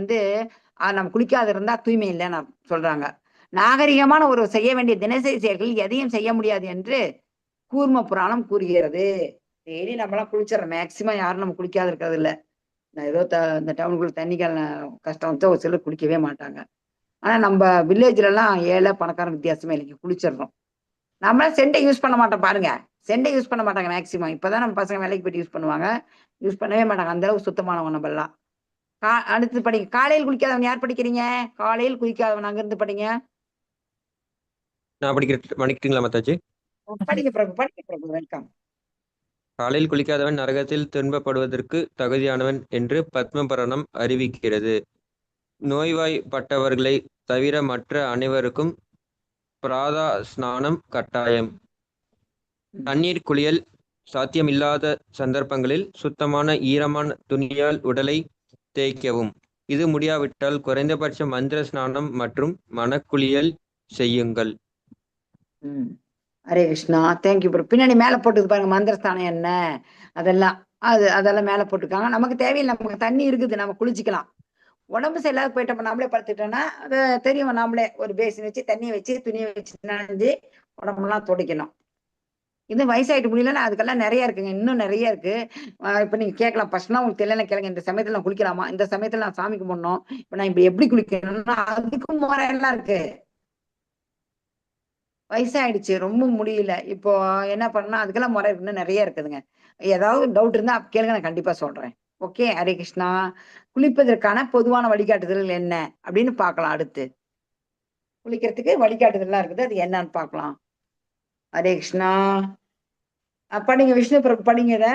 நம்ம குளிக்காத இருந்தா தூய்மை இல்லைன்னு சொல்றாங்க. நாகரிகமான ஒரு செய்ய வேண்டிய தினசரி செயல்கள் எதையும் செய்ய முடியாது என்று கூர்ம புராணம் கூறுகிறது. டெய்லி நம்மளாம் குளிச்சிடறோம். மேக்சிமம் யாரும் நம்ம குளிக்காத இருக்கிறது இல்லை. நான் ஏதோ இந்த டவுனுக்குள்ள தண்ணிக்கால கஷ்டம் வச்சா ஒரு சிலர் குளிக்கவே மாட்டாங்க. ஆனா நம்ம வில்லேஜ்ல எல்லாம் ஏழை பணக்காரன் வித்தியாசமே இல்லைங்க, குளிச்சிடறோம். நம்மளாம் செண்டை யூஸ் பண்ண மாட்டோம். பாருங்க, செண்டை யூஸ் பண்ண மாட்டாங்க மேக்சிமம். இப்பதான் நம்ம பசங்க வேலைக்கு போயிட்டு யூஸ் பண்ணுவாங்க. யூஸ் பண்ணவே மாட்டாங்க. அந்த அளவுக்கு சுத்தமானவங்க நம்ம எல்லாம். அடுத்து படிங்க. காலையில் குளிக்காதவன் யார் படிக்கிறீங்க? காலையில் குளிக்காதவன் அங்க இருந்து படிங்க. நான் படிக்கிறீங்களா மாதாஜி? படிக்க பிரபு, படிக்க பிரபு. வெல்கம். காலையில் குளிக்காதவன் நரகத்தில் துன்பப்படுவதற்கு தகுதியானவன் என்று பத்மபுராணம் அறிவிக்கிறது. நோய்வாய்ப்பட்டவர்களை தவிர மற்ற அனைவருக்கும் பிராதா ஸ்நானம் கட்டாயம். தண்ணீர் குளியல் சாத்தியமில்லாத சந்தர்ப்பங்களில் சுத்தமான ஈரமான துணியால் உடலை தேய்க்கவும். இது முடியாவிட்டால் குறைந்தபட்ச மந்திர ஸ்நானம் மற்றும் மனக்குளியல் செய்யுங்கள். ஹரே கிருஷ்ணா. Thank you bro. பின்னாடி மேல போட்டுக்கு பாருங்க, மந்திரஸ்தானம் என்ன அதெல்லாம். அதெல்லாம் மேல போட்டுருக்காங்க. நமக்கு தேவையில்லை, நமக்கு தண்ணி இருக்குது, நம்ம குளிச்சுக்கலாம். உடம்பு சரியில்லாத போயிட்டோம், நாமளே படுத்துட்டோம்னா அது தெரியும். நாமளே ஒரு பேசின் வச்சு தண்ணியை வச்சு துணியை வச்சு நனைஞ்சு உடம்புலாம் துடைக்கணும். இது வயசாயிட்டு முடியலன்னா அதுக்கெல்லாம் நிறைய இருக்குங்க, இன்னும் நிறைய இருக்கு. இப்ப நீங்க கேட்கலாம், ஃபர்ஸ்ட்லாம் உங்களுக்கு தெரியல கேளுங்க. இந்த சமயத்துல நான் குளிக்கலாமா, இந்த சமயத்துல நான் சாமி கும்பிடணும், இப்ப நான் இப்ப எப்படி குளிக்கணும்னா அதுக்கும் முறையெல்லாம் இருக்கு. வயசாயிடுச்சு, ரொம்ப முடியல, இப்போ என்ன பண்ணா அதுக்கெல்லாம் முறை இன்னும் நிறைய இருக்குதுங்க. ஏதாவது டவுட் இருந்தா கேளுங்க, நான் கண்டிப்பா சொல்றேன். ஓகே. ஹரே கிருஷ்ணா. குளிப்பதற்கான பொதுவான வழிகாட்டுதல்கள் என்ன அப்படின்னு பார்க்கலாம். அடுத்து குளிக்கிறதுக்கு வழிகாட்டுதல்லாம் இருக்குது, அது என்னன்னு பார்க்கலாம். ஹரே கிருஷ்ணா. படிங்க விஷ்ணு பிரபு, படிங்க இத.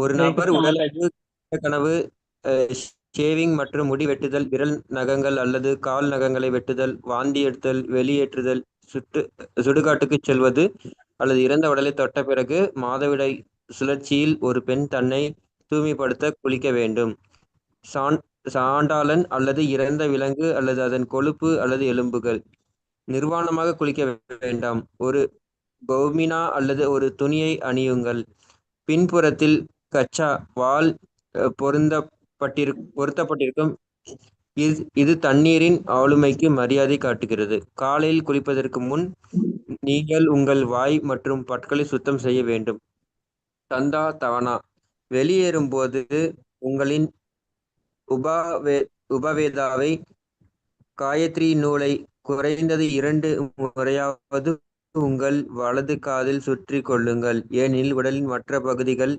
ஒரு நபர் உடல் கனவு ஷேவிங் மற்றும் முடி வெட்டுதல், விரல் நகங்கள் அல்லது கால் நகங்களை வெட்டுதல், வாந்தி எடுத்தல், வெளியேற்றுதல், சுடுகாட்டுக்கு செல்வது அல்லது இறந்த உடலை தொட்ட பிறகு மாதவிடாய் சுழற்சியில் ஒரு பெண் தன்னை தூய்மைப்படுத்த குளிக்க வேண்டும். சாண்டாளன் அல்லது இறந்த விலங்கு அல்லது அதன் கொழுப்பு அல்லது எலும்புகள். நிர்வாணமாக குளிக்க வேண்டாம். ஒரு கௌமினா அல்லது ஒரு துணியை அணியுங்கள். பின்புறத்தில் கச்சா வால் பொருத்தப்பட்டிருக்கும். இது தண்ணீரின் ஆளுமைக்கு மரியாதை காட்டுகிறது. காலையில் குளிப்பதற்கு முன் நீங்கள் உங்கள் வாய் மற்றும் பற்களை சுத்தம் செய்ய வேண்டும். தந்தா தவனா. வெளியேறும்போது உங்களின் உபவேதாவை காயத்ரி நூலை குறைந்தது 2 முறையாவது உங்கள் வலது காதில் சுற்றி கொள்ளுங்கள். ஏனெனில் உடலின் மற்ற பகுதிகள்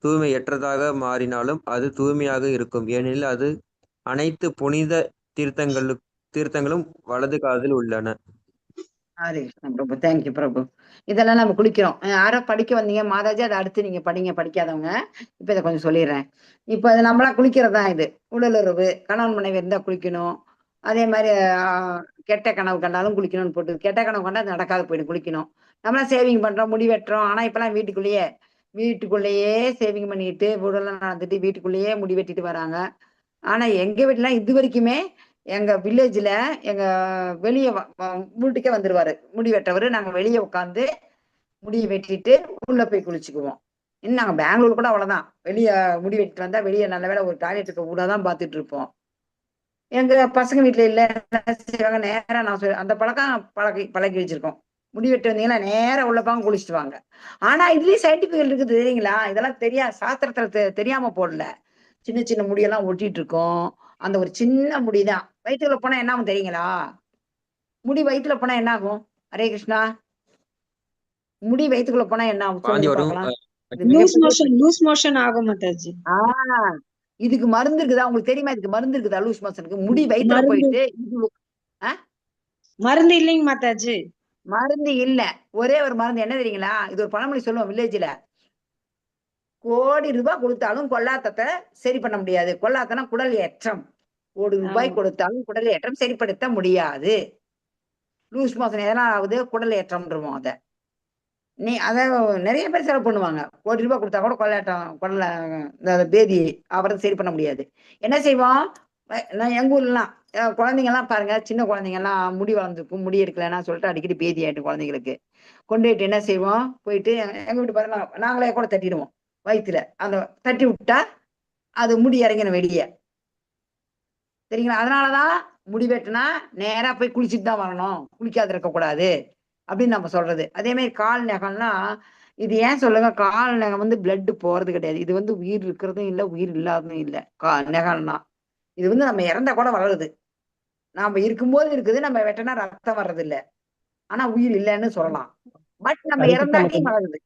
தூய்மையற்றதாக மாறினாலும் அது தூய்மையாக இருக்கும். ஏனெனில் அது அனைத்து புனித தீர்த்தங்களும் வலது காதில் உள்ளன. ஹரே கிருஷ்ணா பிரபு. தேங்க்யூ பிரபு. இதெல்லாம் நம்ம குளிக்கிறோம். யாரோ படிக்க வந்தீங்க மாதாஜி, அதை அடுத்து நீங்க படிங்க, படிக்காதவங்க. இப்ப இதை கொஞ்சம் சொல்லிடுறேன். இப்ப இது நம்மளா குளிக்கிறதா. இது உடலுறவு, கணவன் மனைவி இருந்தா குளிக்கணும். அதே மாதிரி கெட்ட கனவு கண்டாலும் குளிக்கணும்னு போட்டு, கெட்ட கனவு கண்டா அது நடக்காத போயிடும், குளிக்கணும். நம்மளாம் சேவிங் பண்றோம், முடி வெட்டுறோம். ஆனா இப்பெல்லாம் வீட்டுக்குள்ளேயே சேவிங் பண்ணிட்டு உடலாம் நடந்துட்டு வீட்டுக்குள்ளேயே முடி வெட்டிட்டு வராங்க. ஆனா எங்க வீட்டுலாம் இது வரைக்குமே எங்க வில்லேஜ்ல எங்க வெளியே வீட்டுக்கே வந்துருவாரு முடி வெட்டவரு. நாங்க வெளியே உட்காந்து முடியை வெட்டிட்டு உள்ள போய் குளிச்சுக்குவோம். இன்னும் நாங்க பெங்களூர் கூட அவ்வளவுதான், வெளியே முடி வெட்டிட்டு வந்தா வெளியே நல்ல வேலை ஒரு டாய்லெட்டுக்கு கூட தான் பார்த்துட்டு இருப்போம். எங்க பசங்க வீட்டுல இல்ல, என்ன செய்வாங்க, நேரா நான் அந்த பழக்கம் பழக்கி வச்சிருக்கோம். முடி வெட்டு வந்தீங்கன்னா நேரா உள்ள பாங்க குளிச்சுட்டு வாங்க. ஆனா இதுலயும் சயின்டிபிக்கல் இருக்குது தெரியுங்களா? இதெல்லாம் சாஸ்திரத்துல தெரியாம போடல. சின்ன சின்ன முடியெல்லாம் ஒட்டிட்டு இருக்கோம். அந்த ஒரு சின்ன முடிதான் வயிற்றுக்குள்ள போனா என்ன ஆகும் தெரியுங்களா? முடி வயிற்றுல போனா என்ன ஆகும்? ஹரே கிருஷ்ணா. முடி வயிற்றுக்குள்ள போனா என்ன ஆகும் வாந்தி சொல்லுங்க வரும். பாக்கலாம். இது மிகப்பெரிய லூஸ் மோஷன் ஆகும் மாதாஜி. இதுக்கு மருந்து இருக்குதா உங்களுக்கு தெரியுமா? இதுக்கு மருந்து இருக்குதா? லூஸ் மோஷனுக்கு முடி வயிற்றுல மருந்து போயிட்டு மருந்து இல்லைங்க மாதாஜி. மருந்து இல்ல. ஒரே ஒரு மருந்து என்ன தெரியுங்களா? இது ஒரு பழமொழி சொல்லுவோம் வில்லேஜ்ல. கோடி ரூபாய் கொடுத்தாலும் கொல்லாத்தத்தை சரி பண்ண முடியாது. கொல்லாத்தனா குடல் ஏற்றம். கோடி ரூபாய் கொடுத்தாலும் குடல் ஏற்றம் சரிப்படுத்த முடியாது. லூஸ் மோஷன் எதனா ஆகுது? குடல் ஏற்றம்ன்றோம் அத. அத நிறைய பேர் செலவு பண்ணுவாங்க. கோடி ரூபாய் கொடுத்தா கூட குடல பேதி அவரை சரி பண்ண முடியாது. என்ன செய்வோம்? நான் எங்க ஊர்லாம் குழந்தைங்க எல்லாம் பாருங்க, சின்ன குழந்தைங்க எல்லாம் முடி வளர்ந்துருக்கும், முடி எடுக்கலன்னா சொல்லிட்டு அடிக்கடி பேதி ஆயிட்டு குழந்தைங்களுக்கு கொண்டு போயிட்டு என்ன செய்வோம்? போயிட்டு எங்க வீட்டு பாருங்க, நாங்களே கூட தட்டிடுவோம் வயிற்றுல. அந்த தட்டி விட்டா அது முடி இறங்கின வெளியே சரிங்களா? அதனாலதான் முடி வெட்டினா நேரா போய் குளிச்சுட்டு தான் வரணும், குளிக்காது இருக்கக்கூடாது அப்படின்னு நம்ம சொல்றது. அதே மாதிரி கால் நகம்னா இது ஏன் சொல்லுங்க, கால் நகம் பிளட் போறது கிடையாது. இது உயிர் இருக்கிறதும் இல்லை, உயிர் இல்லாததும் இல்லை. நகம்னா இது நம்ம இறந்தா கூட வளருது. நாம இருக்கும்போது இருக்குது, நம்ம வெட்டினா ரத்தம் வர்றது இல்லை. ஆனா உயிர் இல்லைன்னு சொல்லலாம். பட் நம்ம இறந்தாட்டியும் வளருது.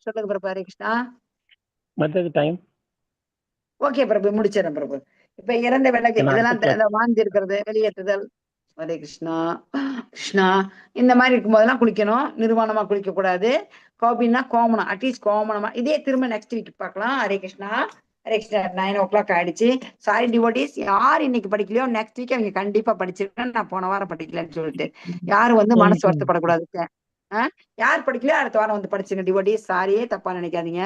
சொல்லுங்க பிரபு. ஹரே கிருஷ்ணா. ஓகே பிரபு, முடிச்சிடறேன் பிரபு. இப்ப இறந்த விலகு இதெல்லாம் வாந்தி இருக்கிறது, வெளியேற்றுதல். ஹரே கிருஷ்ணா. கிருஷ்ணா. இந்த மாதிரி இருக்கும்போதெல்லாம் குளிக்கணும். நிர்வாணமா குளிக்க கூடாது. கோபின்னா கோமணம், அட்லீஸ்ட் கோமணமா. இதே திரும்ப நெக்ஸ்ட் வீக் பார்க்கலாம். ஹரே கிருஷ்ணா. ஹரே கிருஷ்ணா. 9 o'clock ஆயிடுச்சு. சாரி டிவோட்டிஸ், யார் இன்னைக்கு படிக்கலையோ நெக்ஸ்ட் வீக் அவங்க கண்டிப்பா படிச்சிருக்கேன். நான் போன வாரம் படிக்கலன்னு சொல்லிட்டு யாரும் மனசு வருத்தப்படக்கூடாது. யார் படிக்கலையோ அடுத்த வாரம் படிச்சுங்க டிவோட்டிஸ். சாரியே தப்பா நினைக்காதீங்க.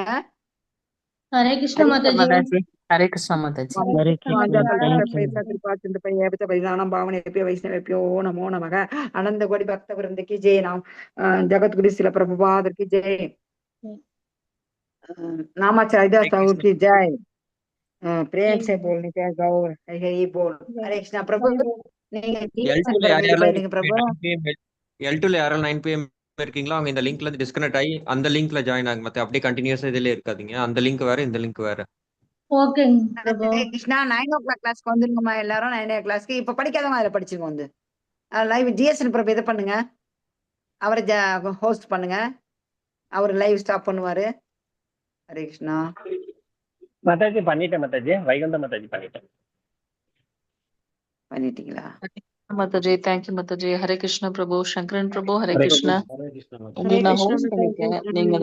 हरे कृष्ण माता जी। हरे कृष्णा माता जी। नमो नमः। आनंद कोटि भक्त वृंद की जय। नाम जगत गुरु शिला प्रभुपाद की जय। नामाचार्य साहु की जय। प्रेम से बोलने के गौर हरि बोल। हरे कृष्णा प्रभु। L2ல யாராவது 9 PM இருக்கீங்களா? அவங்க இந்த லிங்க்ல இருந்து டிஸ்கனெக்ட் ஆகி அந்த லிங்க்ல ஜாயின் ஆகுங்க. மத்த அப்படியே கண்டினியூஸா இதுல இருக்காதீங்க. அந்த லிங்க் வேற, இந்த லிங்க் வேற. ஓகே பிரபு. ஹரே கிருஷ்ணா. 9 o'clock கிளாஸ்க்கு வந்துருங்கம்மா எல்லாரும். 9 கிளாஸ்க்கு இப்ப படிக்காதவங்க அதுல படிச்சுங்க. லைவ் ஜிஎஸ்என் பிரபு இதை பண்ணுங்க, அவரை ஹோஸ்ட் பண்ணுங்க. அவர் லைவ் ஸ்டாப் பண்ணுவாரு. ஹரே கிருஷ்ணா. மாதாஜி பண்ணிட்டேன் மாதாஜி. வைகுண்ட மாதாஜி பண்ணிட்டீங்களா? மாதாஜி, தேங்க்யூ மாதாஜி. ஹரே கிருஷ்ணா பிரபு. சங்கரன் பிரபு, ஹரே பண்ணிட்டேன். கிருஷ்ணா. ஹரே உங்களை நான் கிருஷ்ணா ஹோஸ்ட் மாதாஜி. பண்ணிருக்கேன். நீங்க